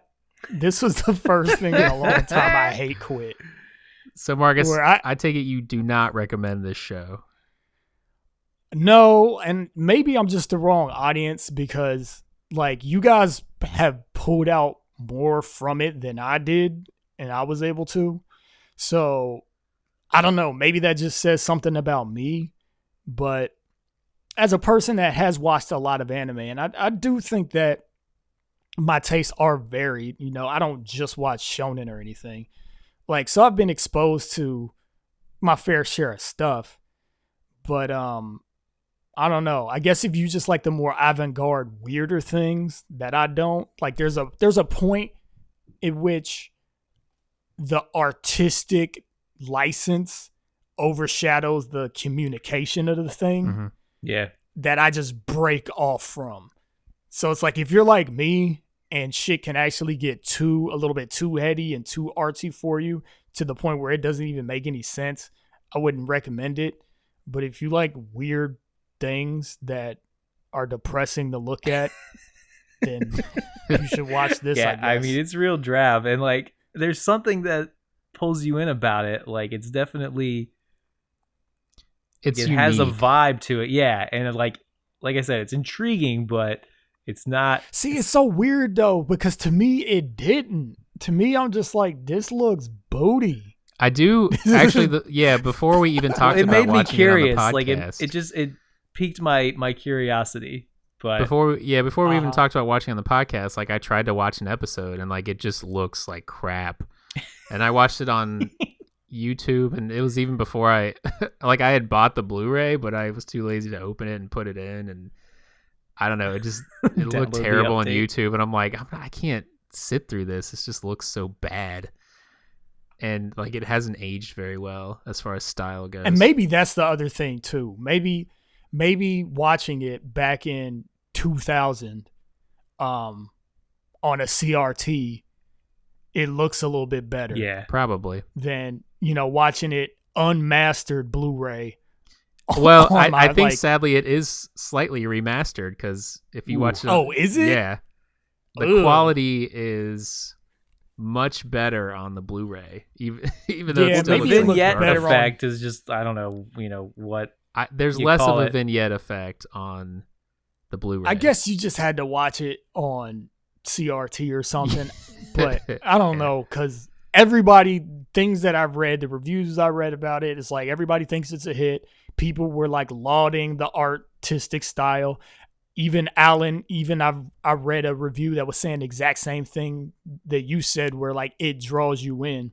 [SPEAKER 1] This was the first thing in a long time I hate quit.
[SPEAKER 2] So, Marcus,
[SPEAKER 1] Where
[SPEAKER 2] I take it you do not recommend this show.
[SPEAKER 1] No, and maybe I'm just the wrong audience because, like, you guys have pulled out more from it than I did, and I was able to. So, I don't know. Maybe that just says something about me. But as a person that has watched a lot of anime, and I do think that my tastes are varied. You know, I don't just watch shonen or anything. Like, so I've been exposed to my fair share of stuff. But I don't know. I guess if you just like the more avant-garde, weirder things that I don't, like there's a point in which the artistic license overshadows the communication of the thing
[SPEAKER 2] Mm-hmm.
[SPEAKER 3] Yeah.
[SPEAKER 1] that I just break off from. So it's like if you're like me and shit can actually get a little bit too heady and too artsy for you to the point where it doesn't even make any sense, I wouldn't recommend it. But if you like weird things that are depressing to look at, then you should watch this.
[SPEAKER 3] Yeah,
[SPEAKER 1] I
[SPEAKER 3] I
[SPEAKER 1] guess.
[SPEAKER 3] mean, it's real drab, and like, there's something that pulls you in about it. Like, it's definitely,
[SPEAKER 2] It's
[SPEAKER 3] it
[SPEAKER 2] unique.
[SPEAKER 3] has a vibe to it. Yeah, and it, like I said, it's intriguing, but it's not.
[SPEAKER 1] See, it's so weird though because to me it didn't. To me, I'm just like, this looks booty.
[SPEAKER 2] I do actually. Before we even talked
[SPEAKER 3] It
[SPEAKER 2] about
[SPEAKER 3] made me
[SPEAKER 2] watching
[SPEAKER 3] curious.
[SPEAKER 2] it on the
[SPEAKER 3] Like,
[SPEAKER 2] podcast,
[SPEAKER 3] it piqued my curiosity. But
[SPEAKER 2] before we even talked about watching on the podcast, like I tried to watch an episode and like it just looks like crap. And I watched it on YouTube, and it was even before I had bought the Blu-ray, but I was too lazy to open it and put it in, and I don't know, it looked
[SPEAKER 3] Download the
[SPEAKER 2] terrible on
[SPEAKER 3] update.
[SPEAKER 2] YouTube, and I'm like, I can't sit through this. It just looks so bad. And like it hasn't aged very well as far as style goes.
[SPEAKER 1] And maybe that's the other thing too. Maybe watching it back in 2000 on a CRT, it looks a little bit better.
[SPEAKER 3] yeah,
[SPEAKER 2] probably.
[SPEAKER 1] Than, watching it unmastered Blu-ray.
[SPEAKER 2] Well,
[SPEAKER 1] on
[SPEAKER 2] I
[SPEAKER 1] my,
[SPEAKER 2] think sadly it is slightly remastered because if you watch it,
[SPEAKER 1] is it?
[SPEAKER 2] Yeah, the
[SPEAKER 1] Ugh.
[SPEAKER 2] quality is much better on the Blu-ray, even though
[SPEAKER 1] Yeah,
[SPEAKER 2] it's still
[SPEAKER 3] the
[SPEAKER 1] maybe it looked
[SPEAKER 3] vignette
[SPEAKER 1] better on-
[SPEAKER 3] effect is just, I don't know, what.
[SPEAKER 2] there's
[SPEAKER 3] you
[SPEAKER 2] less of
[SPEAKER 3] call
[SPEAKER 2] a
[SPEAKER 3] it.
[SPEAKER 2] vignette effect on the Blu-ray.
[SPEAKER 1] I guess you just had to watch it on CRT or something. But I don't know, because things that I've read, the reviews I read about it, it's like everybody thinks it's a hit. People were like lauding the artistic style. Even Alan, I read a review that was saying the exact same thing that you said, where like it draws you in.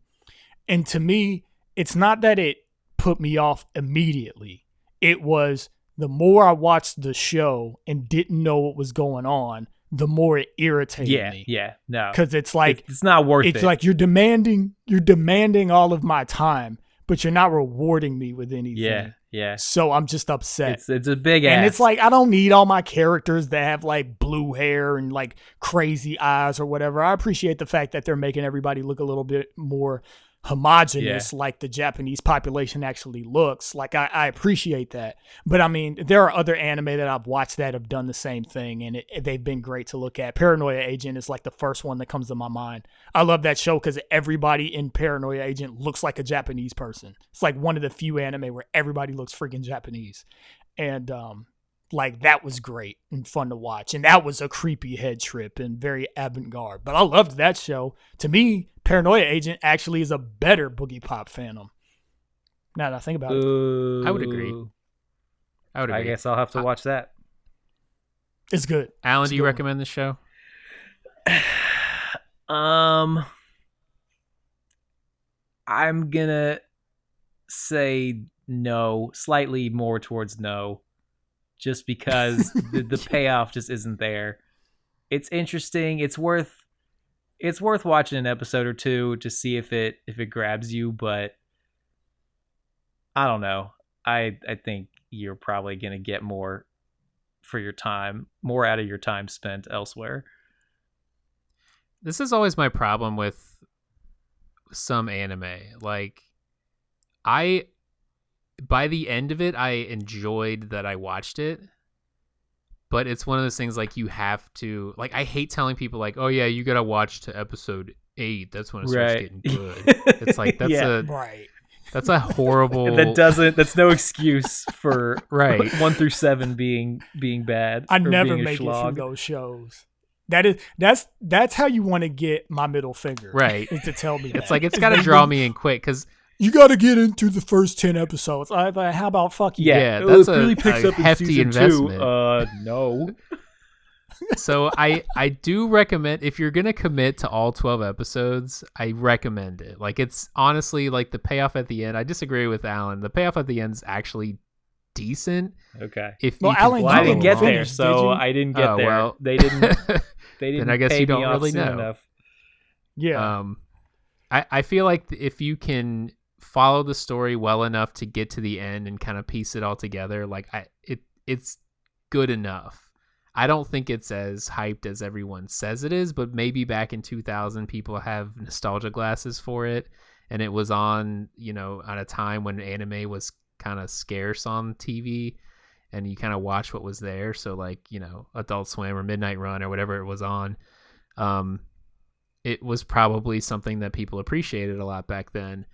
[SPEAKER 1] And to me, it's not that it put me off immediately. It was the more I watched the show and didn't know what was going on, the more it irritated me.
[SPEAKER 3] Yeah, no,
[SPEAKER 1] Because it's like
[SPEAKER 3] it's not worth it.
[SPEAKER 1] it's like you're demanding all of my time, but you're not rewarding me with anything.
[SPEAKER 3] yeah.
[SPEAKER 1] So I'm just upset.
[SPEAKER 3] It's a big ass.
[SPEAKER 1] And it's like, I don't need all my characters that have like blue hair and like crazy eyes or whatever. I appreciate the fact that they're making everybody look a little bit more homogenous, like the Japanese population actually looks. Like, I appreciate that. But I mean, there are other anime that I've watched that have done the same thing, and they've been great to look at. Paranoia Agent is like the first one that comes to my mind. I love that show because everybody in Paranoia Agent looks like a Japanese person. It's like one of the few anime where everybody looks freaking Japanese. And like, that was great and fun to watch. And that was a creepy head trip and very avant-garde. But I loved that show. To me, Paranoia Agent actually is a better BoogiePop Phantom. Now that I think about it.
[SPEAKER 2] I would agree.
[SPEAKER 3] I guess I'll have to watch that.
[SPEAKER 1] It's good.
[SPEAKER 2] Alan,
[SPEAKER 1] It's
[SPEAKER 2] do
[SPEAKER 1] a
[SPEAKER 2] you
[SPEAKER 1] good one.
[SPEAKER 2] recommend this show?
[SPEAKER 3] I'm gonna say no, slightly more towards no, just because the payoff just isn't there. It's interesting. It's worth watching an episode or two to see if it grabs you, but I don't know. I think you're probably going to get more for your time, more out of your time spent elsewhere.
[SPEAKER 2] This is always my problem with some anime. Like, by the end of it, I enjoyed that I watched it. But it's one of those things, like, you have to, like, I hate telling people, like, oh yeah, you gotta watch to episode 8. That's when it starts getting good. It's like, that's a horrible.
[SPEAKER 3] That's no excuse for
[SPEAKER 2] right
[SPEAKER 3] 1 through 7 being bad.
[SPEAKER 1] I
[SPEAKER 3] or
[SPEAKER 1] never
[SPEAKER 3] being a
[SPEAKER 1] make it
[SPEAKER 3] schlog.
[SPEAKER 1] through those shows. That's how you want to get my middle finger.
[SPEAKER 2] Right.
[SPEAKER 1] Is to tell me
[SPEAKER 2] It's
[SPEAKER 1] that.
[SPEAKER 2] like, it's got to draw me in quick, because
[SPEAKER 1] you got to get into the first 10 episodes. How about fuck you?
[SPEAKER 2] Yeah,
[SPEAKER 3] Oh,
[SPEAKER 2] that's
[SPEAKER 3] it really
[SPEAKER 2] a
[SPEAKER 3] picks up in
[SPEAKER 2] hefty
[SPEAKER 3] season
[SPEAKER 2] investment.
[SPEAKER 3] 2. No.
[SPEAKER 2] So I do recommend, if you're gonna commit to all 12 episodes, I recommend it. Like, it's honestly, like, the payoff at the end, I disagree with Alan. The payoff at the end is actually decent.
[SPEAKER 3] Okay.
[SPEAKER 2] If
[SPEAKER 1] Well,
[SPEAKER 2] you can
[SPEAKER 1] Alan,
[SPEAKER 3] Well,
[SPEAKER 1] you
[SPEAKER 3] I didn't get
[SPEAKER 1] didn't
[SPEAKER 3] there,
[SPEAKER 1] finish, did
[SPEAKER 3] so
[SPEAKER 1] you?
[SPEAKER 3] I didn't get
[SPEAKER 2] Oh,
[SPEAKER 3] there.
[SPEAKER 2] well.
[SPEAKER 3] They didn't. They didn't.
[SPEAKER 2] Then I guess
[SPEAKER 3] pay
[SPEAKER 2] you don't
[SPEAKER 3] me off
[SPEAKER 2] really
[SPEAKER 3] soon
[SPEAKER 2] know.
[SPEAKER 3] enough.
[SPEAKER 1] Yeah.
[SPEAKER 2] I feel like if you can follow the story well enough to get to the end and kind of piece it all together, like, it's good enough. I don't think it's as hyped as everyone says it is, but maybe back in 2000, people have nostalgia glasses for it, and it was on, at a time when anime was kind of scarce on TV, and you kind of watch what was there. So, like, Adult Swim or Midnight Run or whatever it was on, it was probably something that people appreciated a lot back then.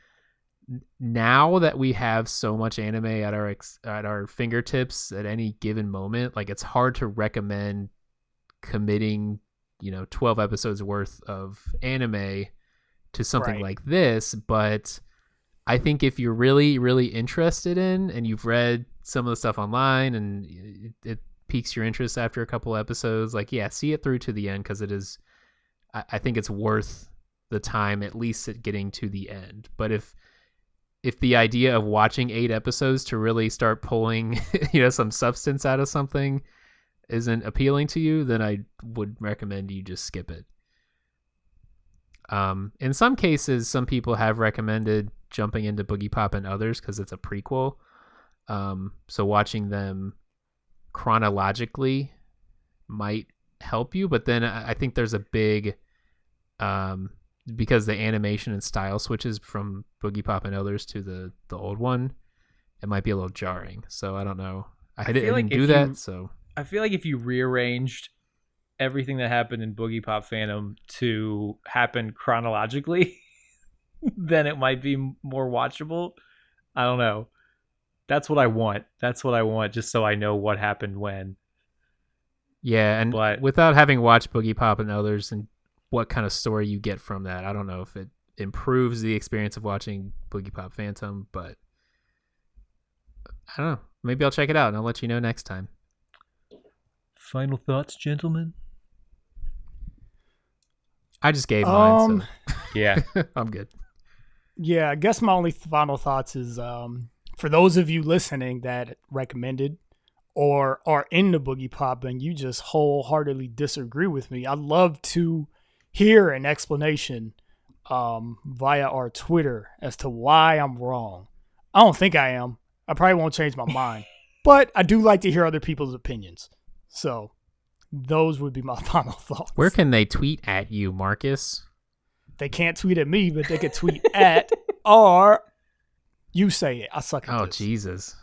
[SPEAKER 2] Now that we have so much anime at our fingertips at any given moment, like, it's hard to recommend committing 12 episodes worth of anime to something
[SPEAKER 1] Right.
[SPEAKER 2] like this. But I think if you're really, really interested in, and you've read some of the stuff online and it piques your interest after a couple episodes, like, yeah, see it through to the end, because it is, I think it's worth the time, at least at getting to the end. But if the idea of watching 8 episodes to really start pulling, some substance out of something isn't appealing to you, then I would recommend you just skip it. In some cases, some people have recommended jumping into BoogiePop and Others because it's a prequel. So watching them chronologically might help you, but then I think there's a big, because the animation and style switches from BoogiePop and Others to the old one, it might be a little jarring. So I don't know. I didn't do that. So
[SPEAKER 3] I feel like if you rearranged everything that happened in BoogiePop Phantom to happen chronologically, then it might be more watchable. I don't know. That's what I want. Just so I know what happened when.
[SPEAKER 2] yeah, and
[SPEAKER 3] But-
[SPEAKER 2] without having watched BoogiePop and Others and what kind of story you get from that, I don't know if it improves the experience of watching BoogiePop Phantom, but I don't know. Maybe I'll check it out and I'll let you know next time.
[SPEAKER 3] Final thoughts, gentlemen?
[SPEAKER 2] I just gave mine,
[SPEAKER 3] Yeah.
[SPEAKER 2] so I'm good.
[SPEAKER 1] Yeah, I guess my only final thoughts is for those of you listening that recommended or are into Boogie Pop and you just wholeheartedly disagree with me, I'd love to hear an explanation via our Twitter as to why I'm wrong. I don't think I am. I probably won't change my mind, but I do like to hear other people's opinions. So those would be my final thoughts.
[SPEAKER 2] Where can they tweet at you, Marcus?
[SPEAKER 1] They can't tweet at me, but they could tweet at, or you say it. I suck at
[SPEAKER 2] Oh,
[SPEAKER 1] this.
[SPEAKER 2] Jesus.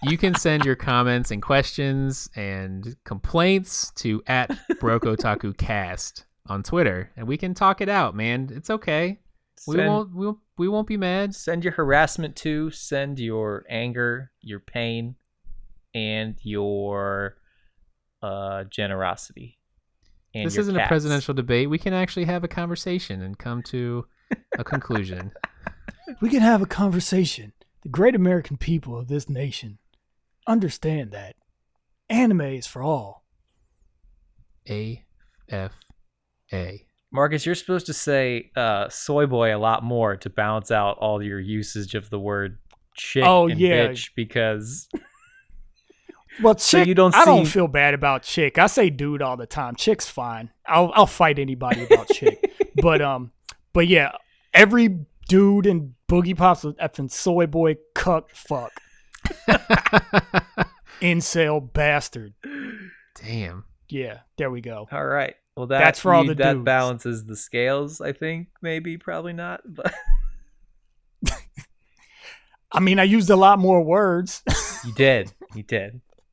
[SPEAKER 2] You can send your comments and questions and complaints to at BrokeOtakuCast on Twitter, and we can talk it out, man. It's okay. We won't be mad.
[SPEAKER 3] Send your harassment to, send your anger, your pain, and your generosity. And
[SPEAKER 2] This
[SPEAKER 3] your
[SPEAKER 2] isn't a
[SPEAKER 3] cats.
[SPEAKER 2] presidential debate. We can actually have a conversation and come to a conclusion.
[SPEAKER 1] We can have a conversation. The great American people of this nation understand that anime is for all.
[SPEAKER 2] AFA.
[SPEAKER 3] Marcus, you're supposed to say soy boy a lot more to balance out all your usage of the word chick and bitch, because
[SPEAKER 1] Well, chick,
[SPEAKER 3] So you don't
[SPEAKER 1] I don't
[SPEAKER 3] see-
[SPEAKER 1] feel bad about chick. I say dude all the time. Chick's fine. I'll fight anybody about chick. But yeah, every dude and BoogiePop's an effing soy boy cuck fuck. Incel bastard.
[SPEAKER 2] Damn.
[SPEAKER 1] Yeah, there we go.
[SPEAKER 3] All right. Well,
[SPEAKER 1] That's for all the
[SPEAKER 3] that
[SPEAKER 1] dudes.
[SPEAKER 3] balances the scales, I think. Maybe, probably not. But
[SPEAKER 1] I mean, I used a lot more words.
[SPEAKER 3] you did. A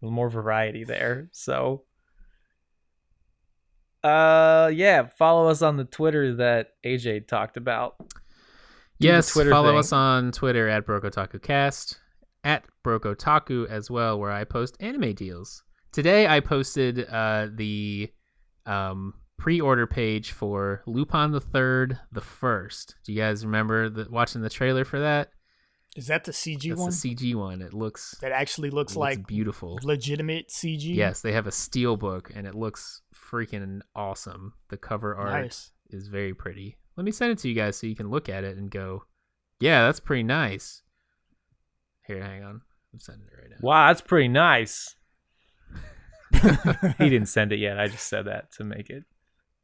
[SPEAKER 3] little more variety there. So, yeah, follow us on the Twitter that AJ talked about.
[SPEAKER 2] Yes,
[SPEAKER 3] Twitter
[SPEAKER 2] follow
[SPEAKER 3] thing.
[SPEAKER 2] us on Twitter at BrokeOtakuCast, at BrokeOtaku as well, where I post anime deals. Today I posted the pre-order page for Lupin the Third, the First. Do you guys remember watching the trailer for that?
[SPEAKER 1] Is that the CG
[SPEAKER 2] That's
[SPEAKER 1] one?
[SPEAKER 2] the CG one. It looks
[SPEAKER 1] That actually looks like
[SPEAKER 2] beautiful.
[SPEAKER 1] legitimate CG?
[SPEAKER 2] Yes, they have a steel book and it looks freaking awesome. The cover art
[SPEAKER 1] Nice.
[SPEAKER 2] is very pretty. Let me send it to you guys so you can look at it and go, yeah, that's pretty nice. Here, hang on. I'm sending it right now.
[SPEAKER 3] Wow, that's pretty nice. He didn't send it yet. I just said that to make it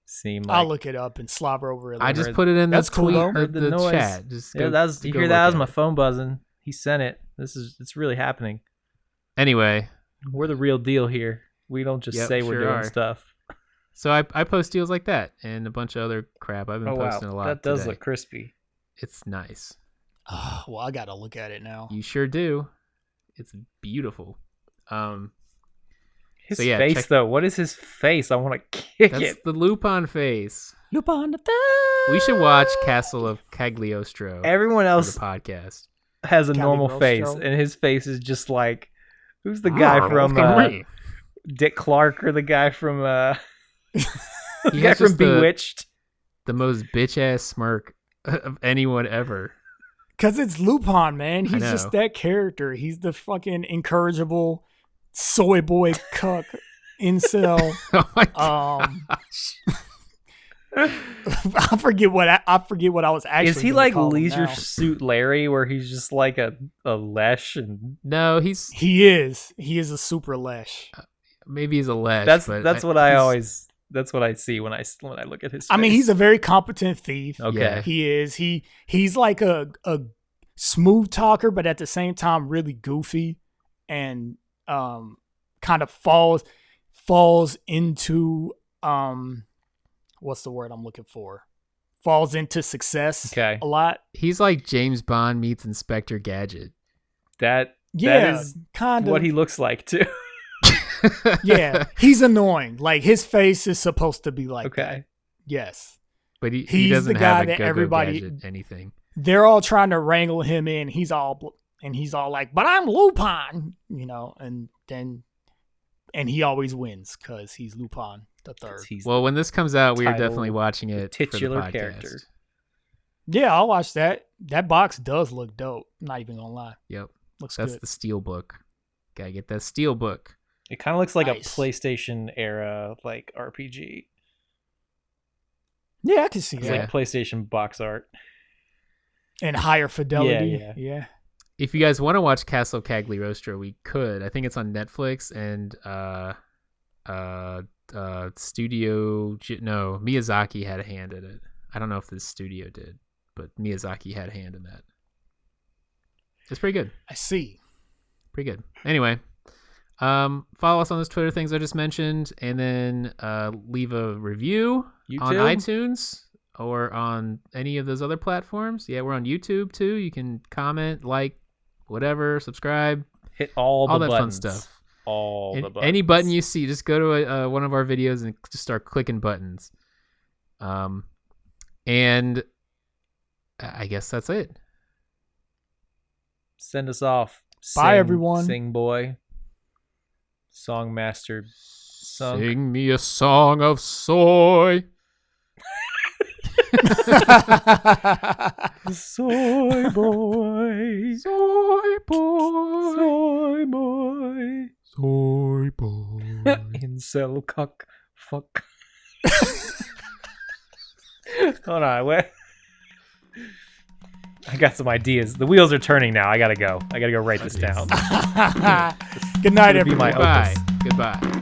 [SPEAKER 3] seem like.
[SPEAKER 1] I'll look it up and slobber over it.
[SPEAKER 2] I
[SPEAKER 1] later.
[SPEAKER 2] just put it in the
[SPEAKER 1] That's cool,
[SPEAKER 2] tweet,
[SPEAKER 1] though.
[SPEAKER 2] the
[SPEAKER 3] noise.
[SPEAKER 2] chat. Just
[SPEAKER 3] Yeah,
[SPEAKER 2] go,
[SPEAKER 3] you
[SPEAKER 2] go
[SPEAKER 3] hear that? That
[SPEAKER 2] look
[SPEAKER 3] was
[SPEAKER 2] at
[SPEAKER 3] my
[SPEAKER 2] it.
[SPEAKER 3] phone buzzing. He sent it. It's really happening.
[SPEAKER 2] Anyway,
[SPEAKER 3] We're the real deal here. We don't just
[SPEAKER 2] Yep,
[SPEAKER 3] say we're
[SPEAKER 2] sure
[SPEAKER 3] doing
[SPEAKER 2] are.
[SPEAKER 3] stuff.
[SPEAKER 2] so I post deals like that and a bunch of other crap. I've been
[SPEAKER 3] Oh wow,
[SPEAKER 2] posting a lot
[SPEAKER 3] that does
[SPEAKER 2] today.
[SPEAKER 3] look crispy.
[SPEAKER 2] It's nice.
[SPEAKER 1] Well, I gotta look at it now.
[SPEAKER 2] You sure do. It's beautiful.
[SPEAKER 3] His
[SPEAKER 2] So, yeah,
[SPEAKER 3] face
[SPEAKER 2] check-
[SPEAKER 3] though. What is his face? I want to kick
[SPEAKER 2] That's
[SPEAKER 3] it.
[SPEAKER 2] the Lupin face.
[SPEAKER 1] Lupin the Third.
[SPEAKER 2] We should watch Castle of Cagliostro
[SPEAKER 3] Everyone
[SPEAKER 2] for
[SPEAKER 3] else
[SPEAKER 2] the podcast.
[SPEAKER 3] has a normal
[SPEAKER 1] Cagliostro.
[SPEAKER 3] face, and his face is just like, who's the guy from Dick Clark or the guy from the
[SPEAKER 2] He
[SPEAKER 3] guy
[SPEAKER 2] has
[SPEAKER 3] from
[SPEAKER 2] just the
[SPEAKER 3] Bewitched?
[SPEAKER 2] most bitch ass smirk of anyone ever.
[SPEAKER 1] Because it's Lupin, man. He's
[SPEAKER 2] know.
[SPEAKER 1] just that character. He's the fucking incorrigible soy boy cuck incel.
[SPEAKER 2] Oh my god.
[SPEAKER 1] I forget what I was actually.
[SPEAKER 3] Is he
[SPEAKER 1] gonna
[SPEAKER 3] like
[SPEAKER 1] call him
[SPEAKER 3] Leisure
[SPEAKER 1] now.
[SPEAKER 3] Suit Larry, where he's just like a lesh and
[SPEAKER 2] No, he's
[SPEAKER 1] He is. He is a super lesh.
[SPEAKER 2] maybe he's a lesh.
[SPEAKER 3] that's
[SPEAKER 2] but
[SPEAKER 3] what I
[SPEAKER 2] he's-
[SPEAKER 3] always that's what I see when I look at his face.
[SPEAKER 1] I mean, he's a very competent thief.
[SPEAKER 3] okay.
[SPEAKER 2] Yeah.
[SPEAKER 1] He is. He's like a smooth talker, but at the same time really goofy, and kind of falls into what's the word I'm looking for? Falls into success
[SPEAKER 3] Okay.
[SPEAKER 1] a lot.
[SPEAKER 2] He's like James Bond meets Inspector Gadget.
[SPEAKER 3] That
[SPEAKER 1] Yeah,
[SPEAKER 3] is
[SPEAKER 1] kind of
[SPEAKER 3] what he looks like too.
[SPEAKER 1] Yeah, he's annoying. Like his face is supposed to be like
[SPEAKER 3] Okay.
[SPEAKER 1] that. Yes.
[SPEAKER 2] But he
[SPEAKER 1] He's
[SPEAKER 2] doesn't
[SPEAKER 1] the guy
[SPEAKER 2] have a
[SPEAKER 1] that
[SPEAKER 2] go-go
[SPEAKER 1] everybody-
[SPEAKER 2] gadget anything.
[SPEAKER 1] They're all trying to wrangle him in. He's all like, "But I'm Lupin," and he always wins because he's Lupin the Third.
[SPEAKER 3] He's
[SPEAKER 2] Well, when this comes out, we are
[SPEAKER 3] title,
[SPEAKER 2] definitely watching it for the
[SPEAKER 3] titular
[SPEAKER 2] podcast.
[SPEAKER 3] character.
[SPEAKER 1] Yeah, I'll watch that. That box does look dope. I'm not even gonna lie.
[SPEAKER 2] Yep,
[SPEAKER 1] Looks
[SPEAKER 2] that's
[SPEAKER 1] good.
[SPEAKER 2] the steel book. Gotta get that steel book.
[SPEAKER 3] It kind of looks like
[SPEAKER 1] Nice.
[SPEAKER 3] a PlayStation era like RPG.
[SPEAKER 1] Yeah, I can see
[SPEAKER 3] It's
[SPEAKER 1] that.
[SPEAKER 3] like PlayStation box art.
[SPEAKER 1] And higher fidelity.
[SPEAKER 3] Yeah.
[SPEAKER 1] Yeah.
[SPEAKER 2] If you guys want to watch Castle of Cagliostro, we could. I think it's on Netflix and Miyazaki had a hand in it. I don't know if the studio did, but Miyazaki had a hand in that. It's pretty good.
[SPEAKER 1] I see.
[SPEAKER 2] Pretty good. Anyway, follow us on those Twitter things I just mentioned, and then leave a review on
[SPEAKER 3] YouTube?
[SPEAKER 2] iTunes or on any of those other platforms. Yeah, we're on YouTube too. You can comment, like, whatever, subscribe,
[SPEAKER 3] Hit all the
[SPEAKER 2] all that
[SPEAKER 3] buttons.
[SPEAKER 2] fun stuff.
[SPEAKER 3] All the buttons.
[SPEAKER 2] Any button you see, just go to one of our videos and just start clicking buttons. And I guess that's it.
[SPEAKER 3] Send us off.
[SPEAKER 1] Bye, everyone.
[SPEAKER 3] Sing boy. Songmaster. Sunk.
[SPEAKER 2] Sing me a song of soy.
[SPEAKER 3] Soy boy.
[SPEAKER 2] Soy boy.
[SPEAKER 3] Soy boy.
[SPEAKER 2] Soy boy.
[SPEAKER 3] Incel cock fuck. Hold on, wait. I got some ideas. The wheels are turning now. I gotta go. I gotta go write this down.
[SPEAKER 1] Good night,
[SPEAKER 3] It'll be my
[SPEAKER 1] everyone.
[SPEAKER 2] Goodbye.
[SPEAKER 3] opus.
[SPEAKER 2] Goodbye.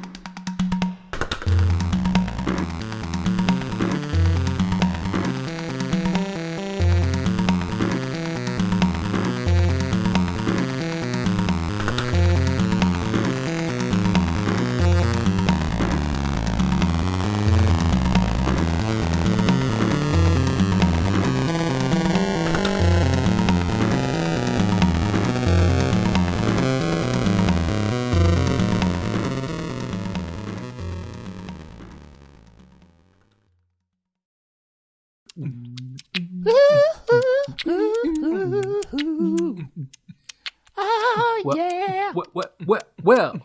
[SPEAKER 1] Oh,
[SPEAKER 5] Well-
[SPEAKER 1] yeah.
[SPEAKER 5] Well,